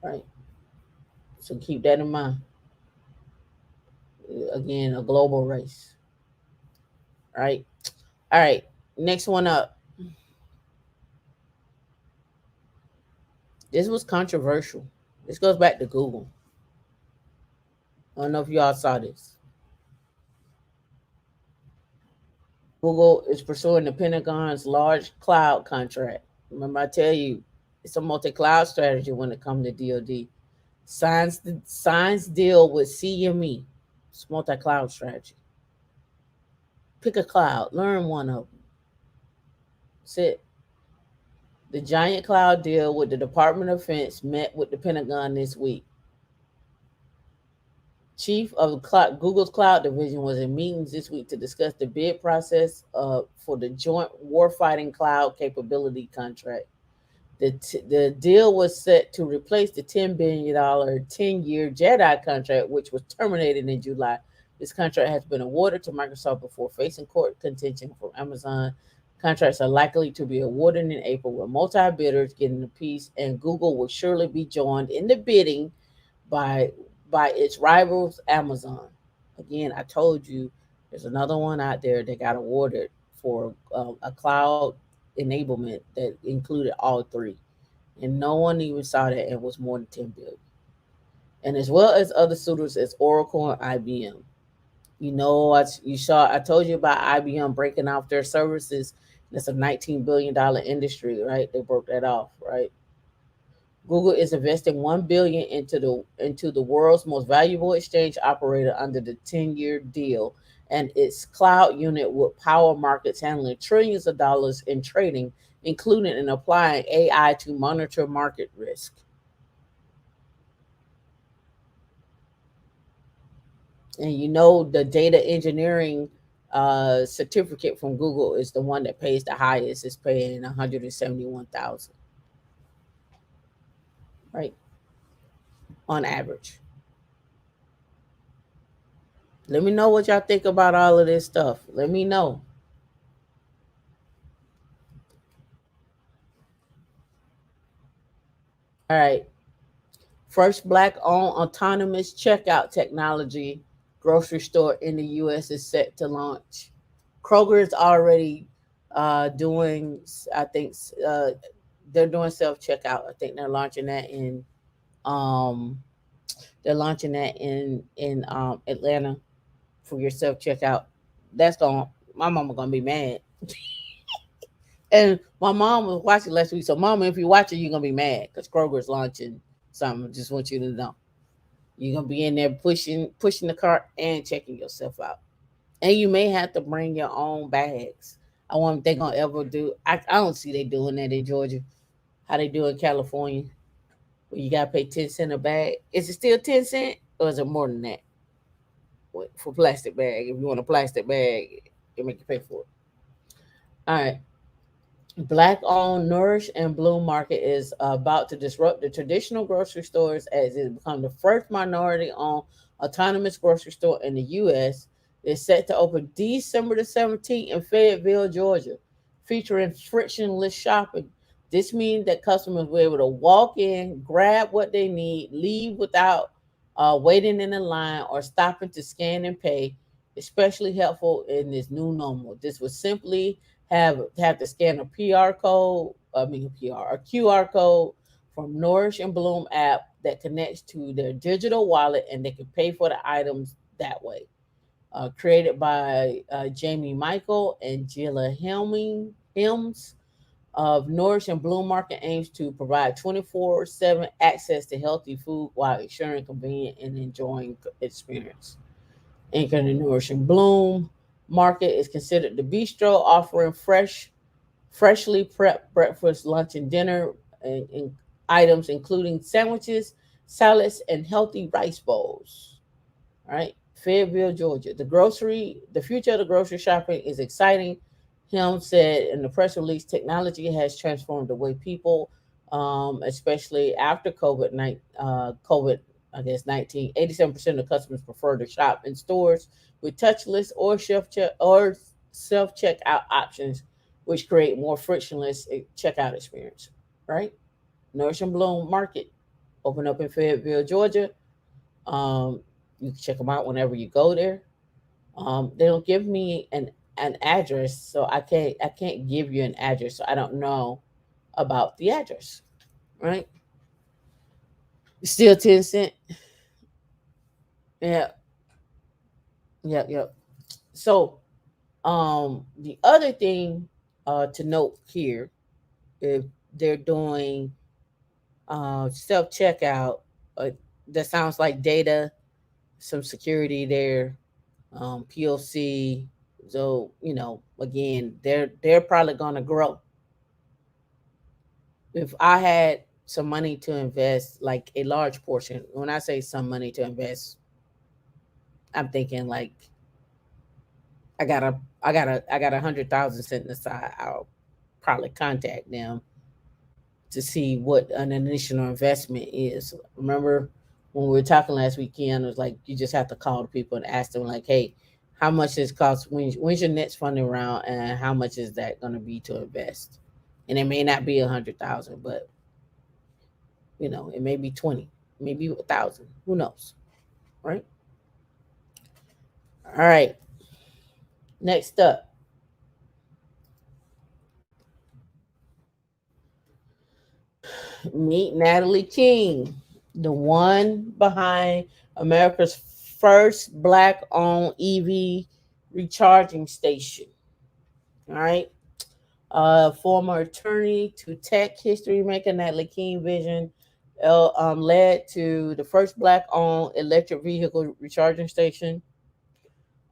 Right. So keep that in mind. Again, a global race. Right. All right. Next one up. This was controversial. This goes back to Google. I don't know if y'all saw this. Google is pursuing the Pentagon's large cloud contract. Remember, I tell you, it's a multi-cloud strategy when it comes to DoD. Signs deal with CME. It's multi-cloud strategy. Pick a cloud, learn one of them. Sit. The giant cloud deal with the Department of Defense met with the Pentagon this week. Chief of Google's cloud division was in meetings this week to discuss the bid process for the Joint Warfighting Cloud Capability contract. The deal was set to replace the $10 billion 10-year JEDI contract, which was terminated in July. This contract has been awarded to Microsoft before facing court contention from Amazon. Contracts are likely to be awarded in April, with multi bidders getting a piece, and Google will surely be joined in the bidding by by its rivals, Amazon. Again, I told you there's another one out there that got awarded for a cloud enablement that included all three, and no one even saw that it was more than 10 billion. And as well as other suitors as Oracle and IBM. I told you about IBM breaking off their services. That's a $19 billion industry, right? They broke that off, right? Google is investing 1 billion into the world's most valuable exchange operator under the 10-year deal, and its cloud unit will power markets handling trillions of dollars in trading, including and applying AI to monitor market risk. And the data engineering certificate from Google is the one that pays the highest. It's paying 171,000, right, on average. Let me know what y'all think about all of this stuff. Let me know. All right. First black owned autonomous checkout technology grocery store in the US is set to launch. Kroger is already doing, I think, they're doing self checkout. I think um, they're launching that in Atlanta for your self checkout. That's going, my mama gonna be mad. And my mom was watching last week. So, mama, if you're watching, you're gonna be mad because Kroger's launching something. Just want you to know. You're gonna be in there pushing the cart and checking yourself out. And you may have to bring your own bags. I wonder if they're gonna ever do. I don't see they doing that in Georgia. How they do in California, where you gotta pay 10 cent a bag. Is it still 10 cent or is it more than that for plastic bag? If you want a plastic bag, they make you pay for it. All right. Black owned Nourish and Bloom Market is about to disrupt the traditional grocery stores as it become the first minority owned autonomous grocery store in the U.S. It's set to open December the 17th in Fayetteville, Georgia, featuring frictionless shopping. This means that customers will be able to walk in, grab what they need, leave without waiting in a line or stopping to scan and pay, especially helpful in this new normal. This will simply have to scan a PR code, I mean PR, a QR code from Nourish and Bloom app that connects to their digital wallet, and they can pay for the items that way. Created by Jamie Michael and Jilla Helms of Nourish and Bloom Market aims to provide 24/7 access to healthy food while ensuring convenient and enjoying experience. Anchored in Nourish and Bloom Market is considered the bistro, offering freshly prepped breakfast, lunch, and dinner and items, including sandwiches, salads, and healthy rice bowls. All right, Fayetteville, Georgia. The future of the grocery shopping is exciting. Helm said in the press release, technology has transformed the way people, especially after COVID, I guess 19, 87% of customers prefer to shop in stores with touchless or self checkout options, which create more frictionless checkout experience. Right? Nourish and Bloom Market open up in Fayetteville, Georgia. Um, you can check them out whenever you go there. They don't give me an address, so I can't give you an address. So I don't know about the address. Right? Still 10 cent. Yeah. Yep. Yep. So the other thing to note here, if they're doing self checkout, uh, that sounds like data, some security there, PLC. So again, they're probably gonna grow. If I had some money to invest, like a large portion, when I say some money to invest, I'm thinking like I got 100,000 sitting aside. I'll probably contact them to see what an initial investment is. Remember when we were talking last weekend, it was like you just have to call the people and ask them like, hey, how much does it cost? When's your next funding round, and how much is that going to be to invest? And it may not be 100,000, but it may be 20, maybe 1,000. Who knows, right? All right. Next up, meet Natalie King, the one behind America's first black owned EV recharging station. All right. Former attorney to tech history maker Natalie King Vision led to the first black owned electric vehicle recharging station.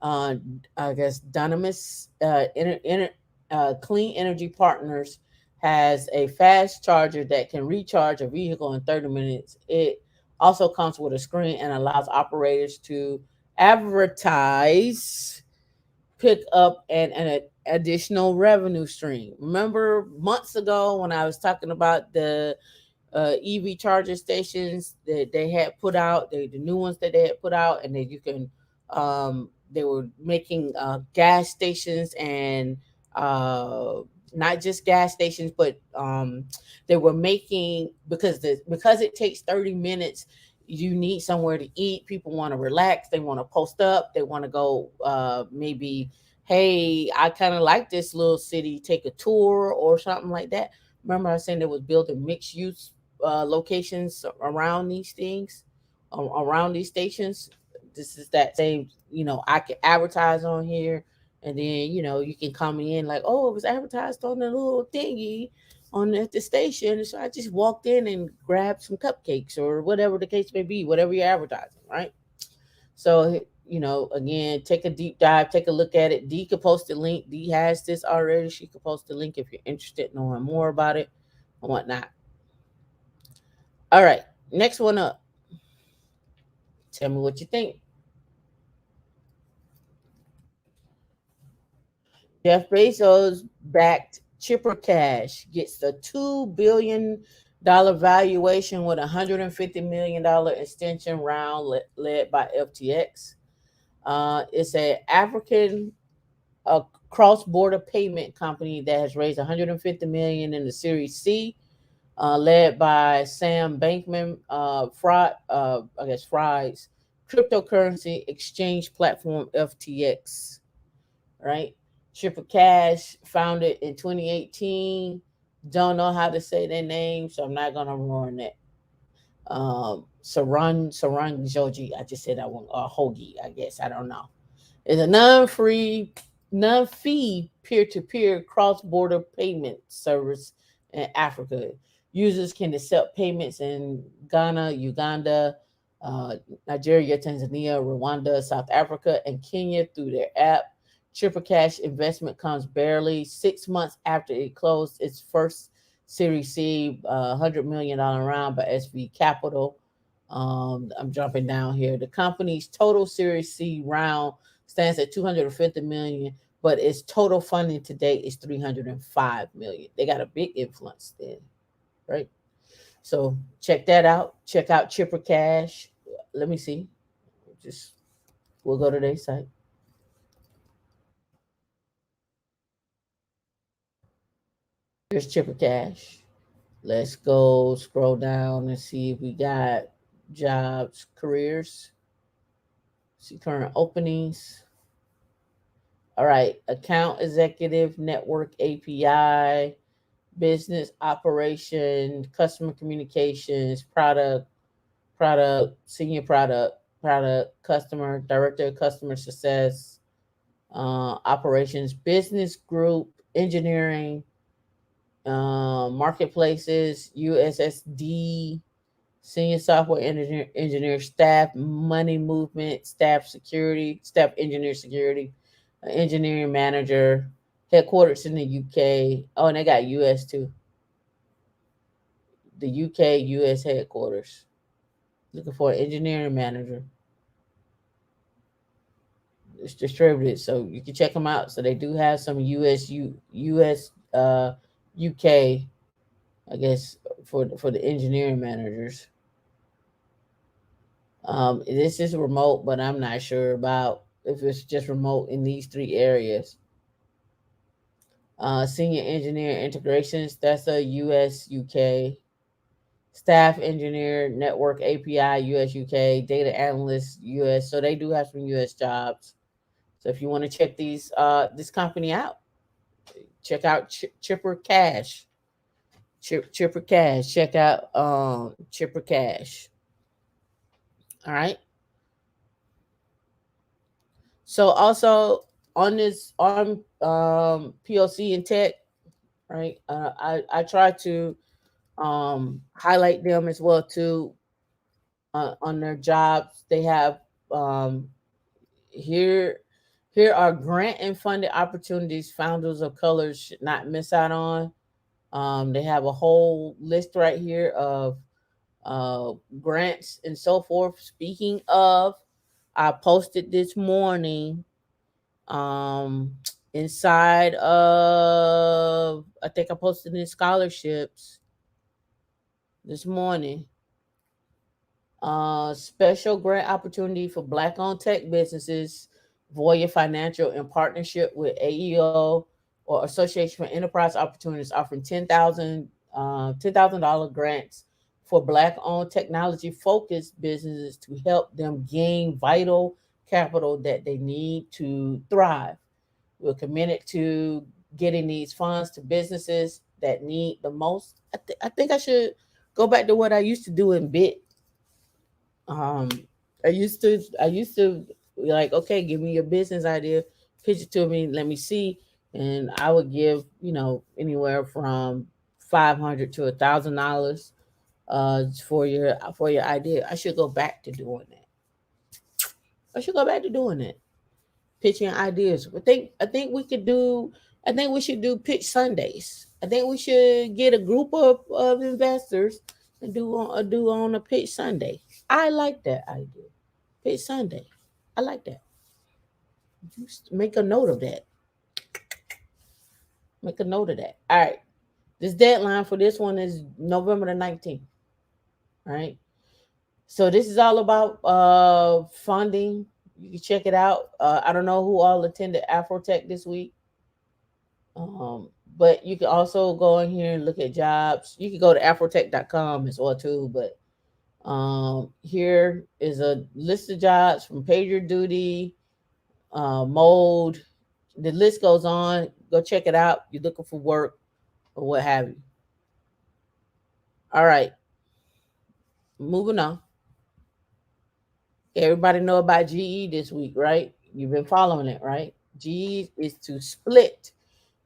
uh, I guess Dynamis Clean Energy Partners has a fast charger that can recharge a vehicle in 30 minutes. It also comes with a screen and allows operators to advertise, pick up, an additional revenue stream. Remember months ago when I was talking about the EV charger stations that they had put out, the new ones that they had put out, and that you can, they were making gas stations and not just gas stations, but they were making because it takes 30 minutes. You need somewhere to eat. People want to relax. They want to post up. They want to go maybe. Hey, I kind of like this little city. Take a tour or something like that. Remember, I was saying they was building mixed use locations around these things, around these stations. This is that same, I can advertise on here, and then you can come in like, oh, it was advertised on the little thingy on at the station. So I just walked in and grabbed some cupcakes or whatever the case may be, whatever you're advertising, right? So again, take a deep dive, take a look at it. D could post a link. D has this already. She could post a link if you're interested in knowing more about it and whatnot. All right, next one up. Tell me what you think. Jeff Bezos backed Chipper Cash gets the $2 billion valuation with $150 million extension round led by FTX. It's an African cross-border payment company that has raised 150 million in the Series C, led by Sam Bankman, I guess Fry's cryptocurrency exchange platform FTX, right? Triple Cash, founded in 2018. Don't know how to say their name, so I'm not gonna ruin it. Sarang Joji, I just said that one. Hoagie, I guess. I don't know. It's a non-fee peer-to-peer cross-border payment service in Africa. Users can accept payments in Ghana, Uganda, Nigeria, Tanzania, Rwanda, South Africa, and Kenya through their app. Triple Cash investment comes barely 6 months after it closed its first Series C, $100 million round by SV Capital. I'm jumping down here. The company's total Series C round stands at 250 million, but its total funding to date is 305 million. They got a big influence there, right? So check that out. Check out Chipper Cash. Let me see. Just we'll go to their site. Here's Chipper Cash. Let's go scroll down and see if we got jobs, careers. See current openings. All right, account executive, network API, business operation, customer communications, senior product, customer, director of customer success, operations, business group, engineering, marketplaces, USSD, senior software engineer, staff, money movement, staff security, staff engineer security, engineering manager, headquarters in the UK. Oh, and they got US too. The UK US headquarters. Looking for an engineering manager. It's distributed, so you can check them out. So they do have some US UK, I guess, for the engineering managers. This is remote, but I'm not sure about if it's just remote in these three areas. Senior engineer integrations, that's a US UK. Staff engineer, network API, US UK. Data analyst, US. So they do have some US jobs. So if you want to check this company out, check out Chipper Cash. Chipper Cash. Check out, Chipper Cash. All right. So also on this on POC and tech, right? I try to highlight them as well too on their jobs. They have um, here here are grant and funded opportunities founders of colors should not miss out on. They have a whole list right here of uh, grants and so forth. Speaking of, I posted this morning um, inside of, I think I posted in scholarships this morning. Special grant opportunity for Black owned tech businesses, Voya Financial in partnership with AEO or Association for Enterprise Opportunities offering $10,000 grants for Black owned technology focused businesses to help them gain vital capital that they need to thrive. We're committed to getting these funds to businesses that need the most. I think I should go back to what I used to do in Bit. um I used to be like, okay, give me your business idea, pitch it to me, let me see, and I would give anywhere from 500 to $1,000 for your idea. I should go back to doing that. I should go back to doing that, pitching ideas. I think we could do. I think we should do pitch Sundays. I think we should get a group of investors and do on a pitch Sunday. I like that idea. Pitch Sunday. I like that. Just make a note of that. Make a note of that. All right. This deadline for this one is November the 19th. All right. So this is all about funding. You can check it out. I don't know who all attended Afrotech this week. Um, but you can also go in here and look at jobs. You can go to afrotech.com as well too. But here is a list of jobs from pager duty, mold. The list goes on. Go check it out. You're looking for work or what have you. All right, moving on. Everybody know about GE this week, right? You've been following it, right? GE is to split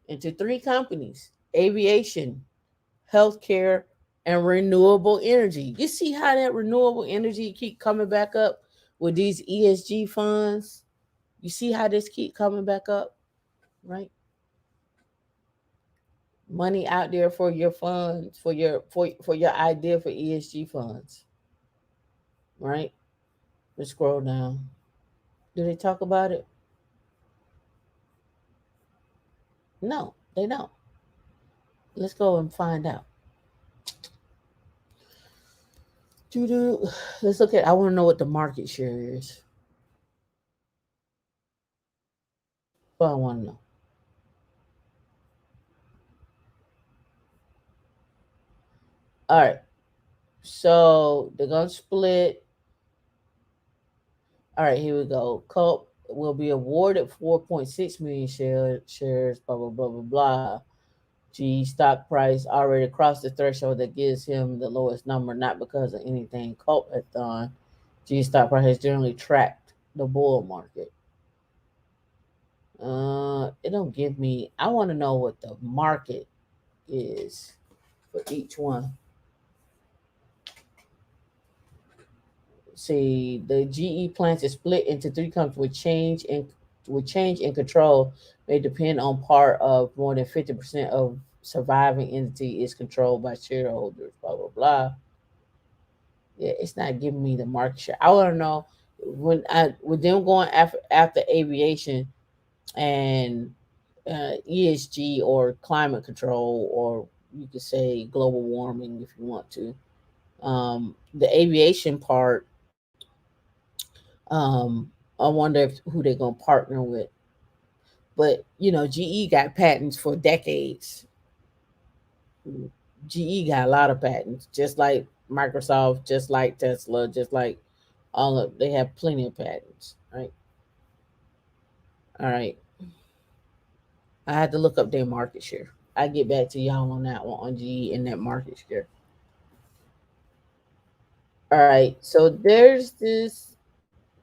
into three companies: aviation, healthcare, and renewable energy. You see how that renewable energy keep coming back up with these ESG funds? You see how this keep coming back up, right? Money out there for your funds, for your idea for ESG funds, right? Let's scroll down. Do they talk about it? No, they don't. Let's go and find out. Doo-doo. Let's look at. I want to know what the market share is. Well, I want to know. All right. So they're gonna split. All right, here we go. Culp will be awarded 4.6 million shares. Blah blah blah blah blah. G stock price already crossed the threshold that gives him the lowest number, not because of anything Culp has done. G stock price has generally tracked the bull market. It don't give me. I want to know what the market is for each one. See, the GE plans to split into three companies with change in control may depend on part of more than 50% of surviving entity is controlled by shareholders. Blah blah blah. Yeah, it's not giving me the market share. I want to know with them going after aviation and ESG or climate control, or you could say global warming if you want to. The aviation part, I wonder who they're gonna partner with. But GE got patents for decades. GE got a lot of patents, just like Microsoft, just like Tesla, just like all of. They have plenty of patents, right? All right. I had to look up their market share. I get back to y'all on that one on GE and that market share. All right. So there's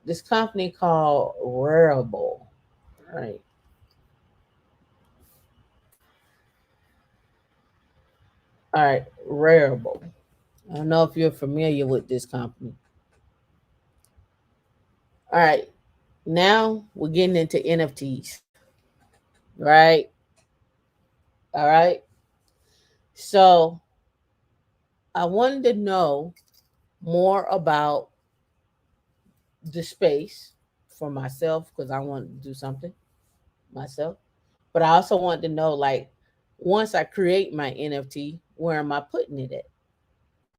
this company called Wearable. Right. All right. Wearable. I don't know if you're familiar with this company. All right. Now we're getting into NFTs. Right. All right. So I wanted to know more about the space for myself because I want to do something myself. But I also want to know, like, once I create my NFT, where am I putting it at?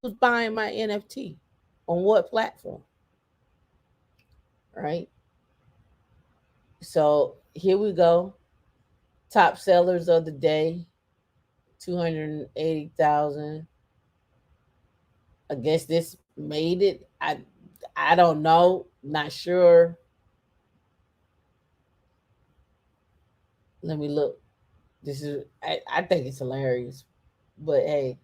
Who's buying my NFT? On what platform? Right. So here we go. Top sellers of the day, 280,000. I guess this made it. I don't know. Not sure. Let me look. I think it's hilarious. But hey,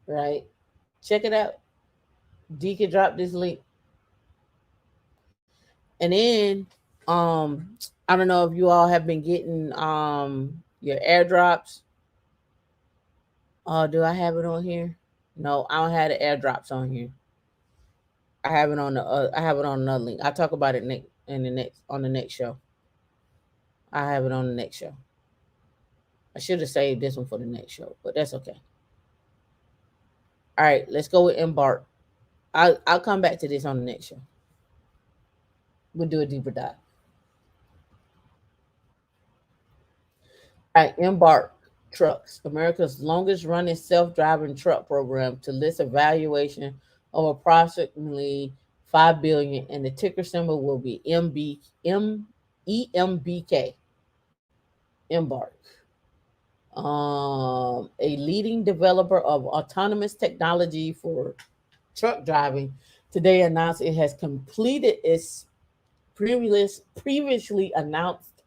right? Check it out. D can drop this link. And then I don't know if you all have been getting your airdrops. Oh, do I have it on here? No, I don't have the airdrops on here. I have it on the I have it on another link. I'll talk about it next in the next on the next show. I have it on the next show. I should have saved this one for the next show, but that's okay. All right, let's go with Embark. I'll come back to this on the next show. We'll do a deeper dive. All right, Embark Trucks, America's longest running self-driving truck program, to list a valuation of approximately 5 billion, and the ticker symbol will be EMBK. Embark. A leading developer of autonomous technology for truck driving, today announced it has completed its previously announced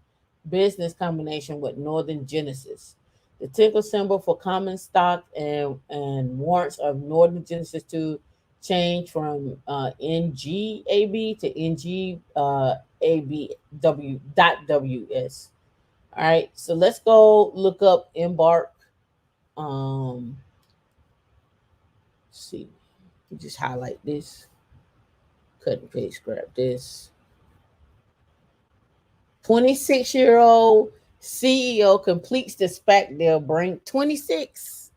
business combination with Northern Genesis. The ticker symbol for common stock and warrants of Northern Genesis to change from NGAB to NGABW.WS. All right, so let's go look up Embark. Um, let's see, we just highlight this, cut and paste, grab this. 26-year-old CEO completes the SPAC deal. Bring 26.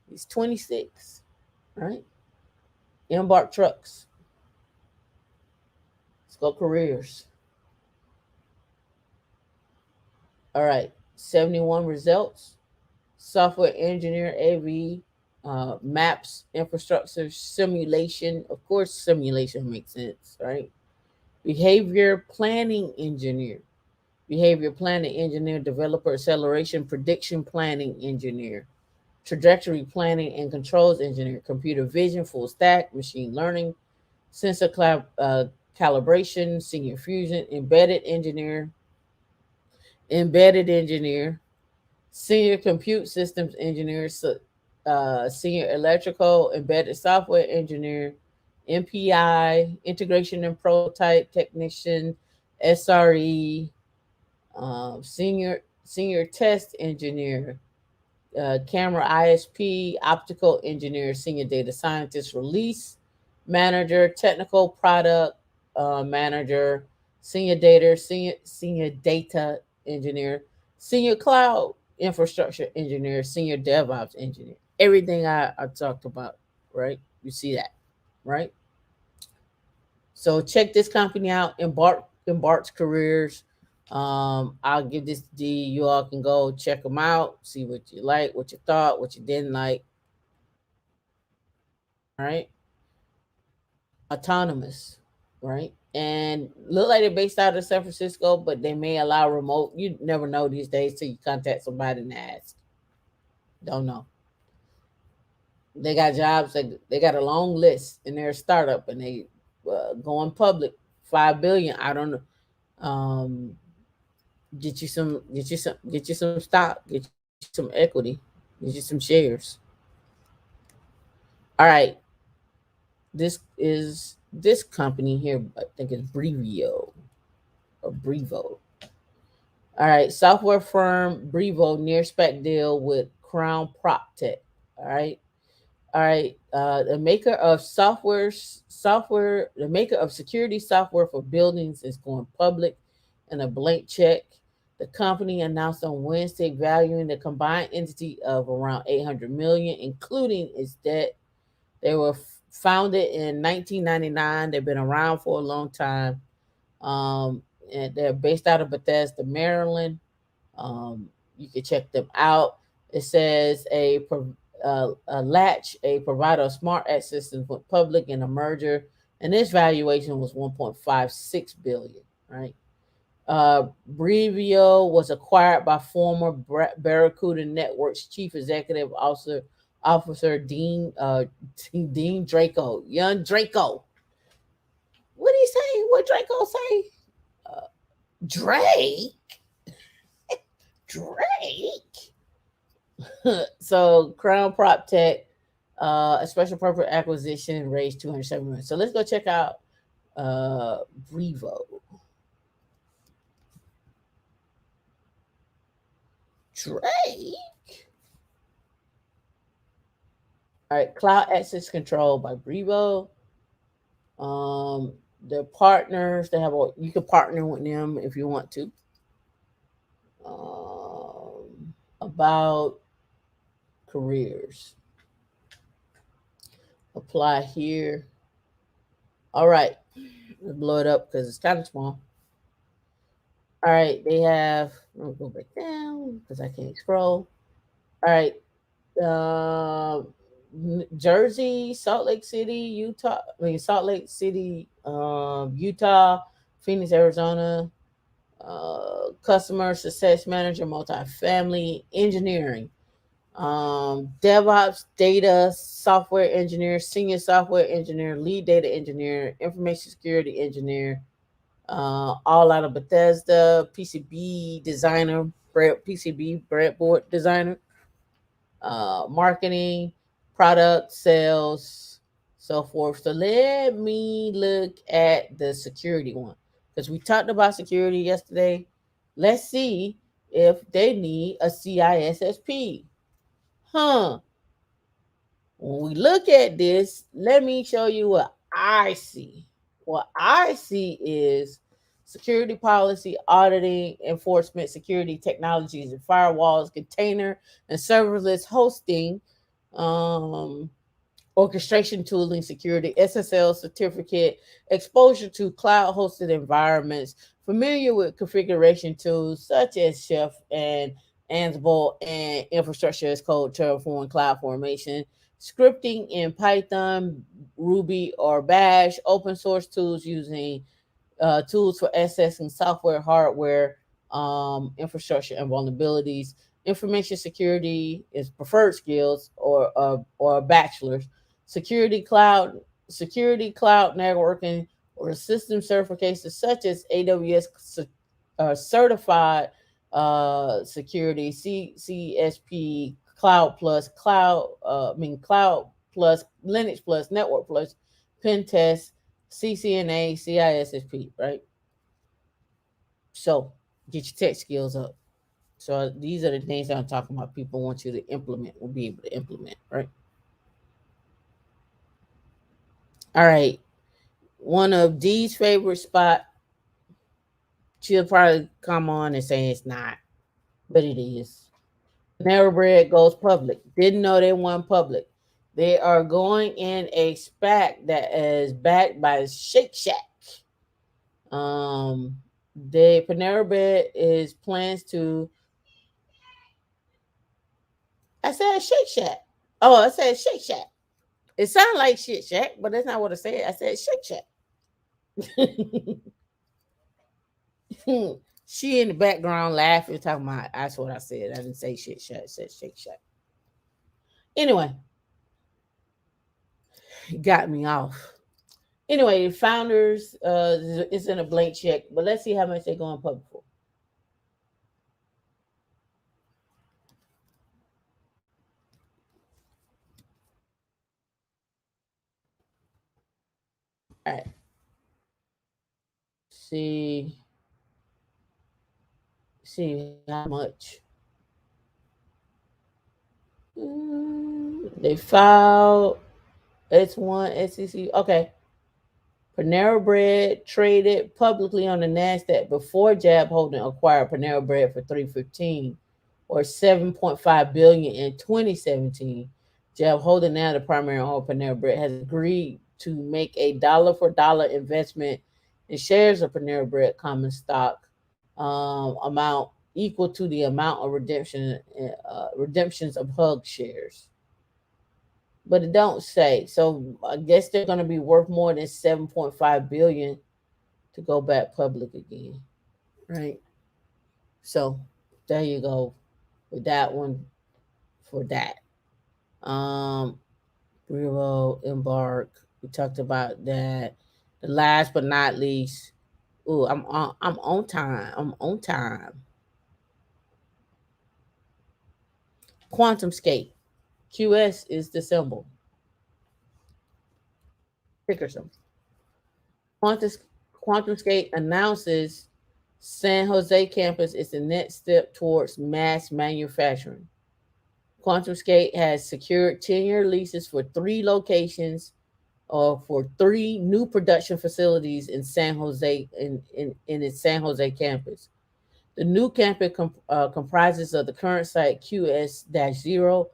He's 26, right? Embark Trucks. Let's go careers. All right, 71 results. Software engineer, AV, maps, infrastructure, simulation. Of course, simulation makes sense, right? Behavior planning engineer. Behavior planning engineer, developer acceleration, prediction planning engineer, trajectory planning and controls engineer, computer vision, full stack, machine learning, sensor calibration, senior fusion, embedded engineer, senior compute systems engineer, senior electrical embedded software engineer, MPI, integration and prototype technician, SRE, senior test engineer, camera ISP, optical engineer, senior data scientist, release manager, technical product manager, senior data engineer, senior cloud infrastructure engineer, senior DevOps engineer. Everything I talked about, right? You see that, right? So check this company out, Embark's Careers. I'll give this to D. You all can go check them out, see what you like, what you thought, what you didn't like. All right. Autonomous, right? And look like they're based out of San Francisco, but they may allow remote. You never know these days till you contact somebody and ask. Don't know. They got jobs. They got a long list, and they're a startup, and they going public. 5 billion. I don't know. Get you some stock, get you some equity, get you some shares. All right. This company here. I think it's Brevio or Brevo. All right, software firm Brevo near spec deal with Crown Prop Tech. All right, all right. The maker of the maker of security software for buildings is going public in a blank check. The company announced on Wednesday valuing the combined entity of around 800 million, including its debt. They were founded in 1999. They've been around for a long time. Um, and they're based out of Bethesda, Maryland. You can check them out. It says a Latch, a provider of smart access systems, went public in a merger, and this valuation was 1.56 billion. Right. Brevio was acquired by former Barracuda Network's chief executive officer Dean Draco, young Draco. What did he say? What Draco say? Uh, Drake, Drake. So Crown Prop Tech, a special purpose acquisition raised 207 million. So let's go check out uh Brevo. Drake. All right, cloud access control by Brevo. Um, they're partners. You can partner with them if you want to. About careers. Apply here. All right, let's blow it up because it's kind of small. All right, they have. I'm gonna go back down because I can't scroll. All right, Jersey, Salt Lake City, Utah. I mean Salt Lake City, Utah, Phoenix, Arizona. Customer success manager, multifamily engineering, DevOps, data software engineer, senior software engineer, lead data engineer, information security engineer, all out of Bethesda, PCB designer, PCB breadboard designer, marketing, product sales, so forth. So let me look at the security one because we talked about security yesterday. Let's see if they need a CISSP. Huh. When we look at this, let me show you what I see. What I see is security policy, auditing, enforcement, security technologies and firewalls, container and serverless hosting, um, orchestration tooling, security, SSL certificate, exposure to cloud hosted environments, familiar with configuration tools such as Chef and Ansible and infrastructure as code, Terraform, cloud formation, scripting in Python, Ruby, or Bash, open source tools using tools for accessing software, hardware, infrastructure, and vulnerabilities. Information security is preferred skills or a bachelor's. Security cloud, security cloud networking, or system certifications such as AWS certified security, CSP, Cloud Plus, Cloud Plus, Linux Plus, Network Plus, Pen Test, CCNA, CISSP, right? So get your tech skills up. So these are the things that I'm talking about. People want you to implement, will be able to implement, right? All right. One of Dee's favorite spot, she'll probably come on and say it's not, but it is. Narrow Bread goes public. Didn't know they went public. They are going in a SPAC that is backed by Shake Shack. The Panera Bread is plans to. I said Shake Shack. Oh, I said Shake Shack. It sounded like Shit Shack, but that's not what I said. I said Shake Shack. She in the background laughing, talking about. That's what I said. I didn't say Shit Shack. I said Shake Shack. Anyway, it got me off. Anyway, founders is in a blank check, but let's see how much they're going public for. see see how much. They filed S1 SEC. Okay. Panera Bread traded publicly on the Nasdaq before Jab Holding acquired Panera Bread for 315 or 7.5 billion in 2017. Jab Holding, now the primary owner of Panera Bread, has agreed to make a dollar for dollar investment in shares of Panera Bread common stock, amount equal to the amount of redemptions of Hug shares. But it don't say. So I guess they're going to be worth more than 7.5 billion to go back public again, right? So there you go with that one for that. Um, Revo Embark. We talked about that. The last but not least, ooh, I'm on time. I'm on time. Quantum Skate. QS is the symbol. Ticker symbol. Quantum, Quantum Skate announces San Jose campus is the next step towards mass manufacturing. Quantum Skate has secured 10-year leases for three locations or for three new production facilities in San Jose in its San Jose campus. The new campus comprises of the current site QS-0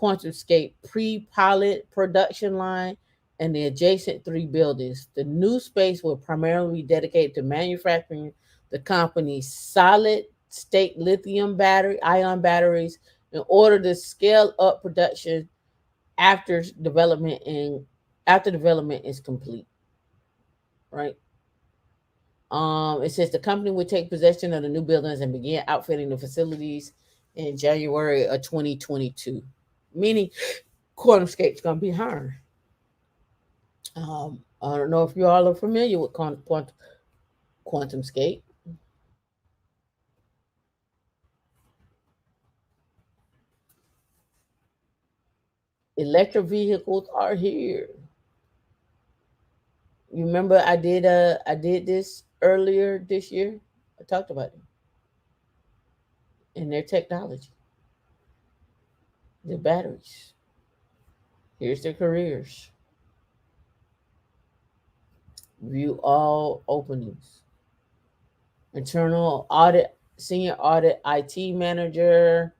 QuantumScape pre-pilot production line and the adjacent three buildings. The new space will primarily be dedicated to manufacturing the company's solid state lithium battery ion batteries in order to scale up production after development is complete. Right. It says the company would take possession of the new buildings and begin outfitting the facilities in January of 2022. Meaning, QuantumScape's going to be hiring. I don't know if you all are familiar with QuantumScape. Electric vehicles are here. You remember I did this earlier this year. I talked about it and their technology, their batteries. Here's their careers. View all openings. Internal audit, senior audit IT manager,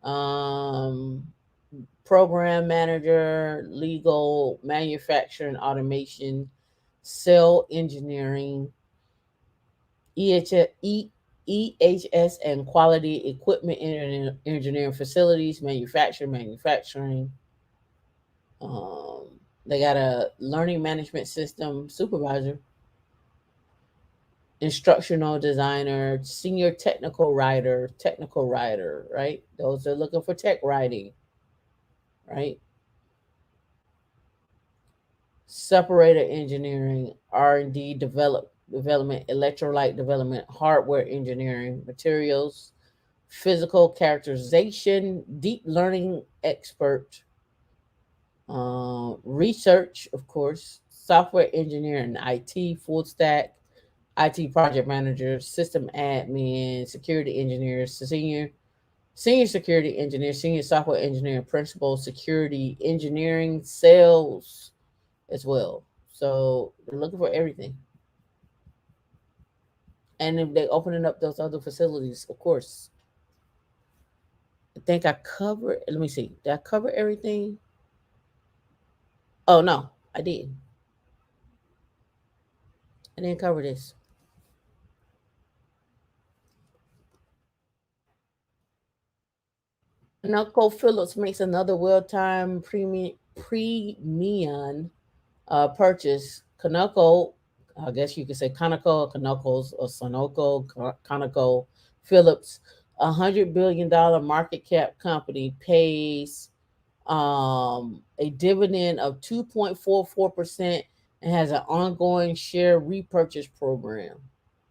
um, program manager, legal, manufacturing, automation, cell engineering, EHS and quality equipment engineering facilities, manufacturing. They got a learning management system supervisor, instructional designer, senior technical writer, right? Those are looking for tech writing, right? Separator engineering, R&D development, electrolyte development, hardware engineering, materials, physical characterization, deep learning expert, research, of course, software engineering, IT, full stack, IT project manager, system admin, security engineers, senior security engineer, senior software engineer, principal security engineering, sales as well. So they're looking for everything. And if they opening up those other facilities, of course. I think I covered. Let me see. Did I cover everything? Oh no, I didn't. I didn't cover this. Knuckle Phillips makes another well-timed premium purchase. Kanako, I guess you could say Kanako, Kanakos, or Sonoko, Kanako Phillips, $100 billion market cap company pays a dividend of 2.44% and has an ongoing share repurchase program.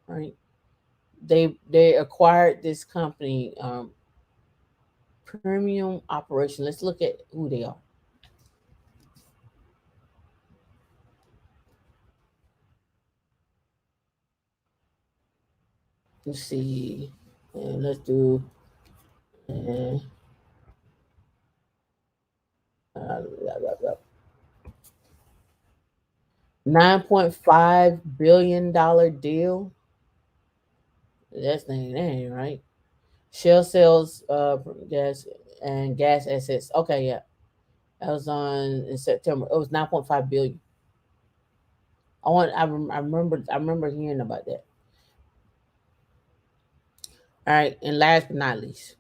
Right? They acquired this company, Premium Operation. Let's look at who they are. Let's see. And let's do uh, 9.5 billion deal. That ain't right. Shell sells gas and gas assets. Okay, yeah. That was on in September. It was 9.5 billion. I remember hearing about that. All right, and last but not least,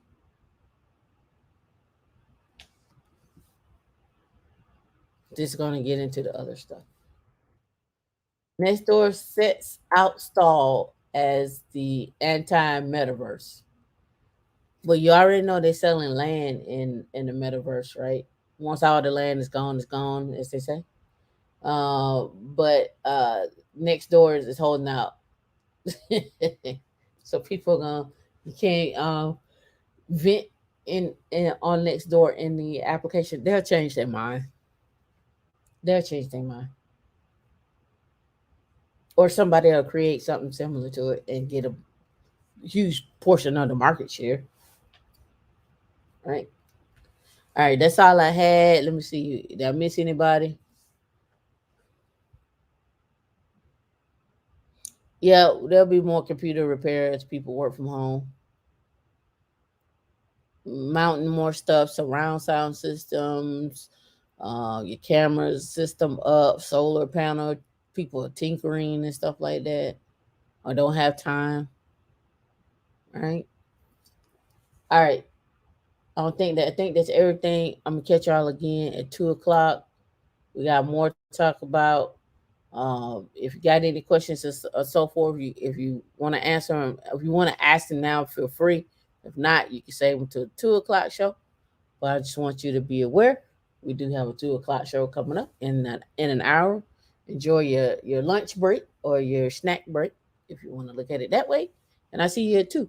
just gonna get into the other stuff. Next door sets out stall as the anti-metaverse. Well, you already know they're selling land in the metaverse, right? Once all the land is gone, it's gone, as they say. But next door is holding out. So people are gonna you can't vent in on next door in the application. They'll change their mind. They'll change their mind. Or somebody will create something similar to it and get a huge portion of the market share. Right. All right, that's all I had. Let me see. Did I miss anybody? Yeah, there'll be more computer repairs. People work from home, mounting more stuff, surround sound systems, your cameras system up, solar panel. People are tinkering and stuff like that, or don't have time. Right. All right. I think that's everything. I'm gonna catch y'all again at 2 o'clock. We got more to talk about. If you got any questions or so forth, if you want to answer them, if you want to ask them now, feel free. If not, you can save them to the 2 o'clock show. But I just want you to be aware we do have a 2 o'clock show coming up in an hour. Enjoy your lunch break or your snack break if you want to look at it that way. And I see you at 2.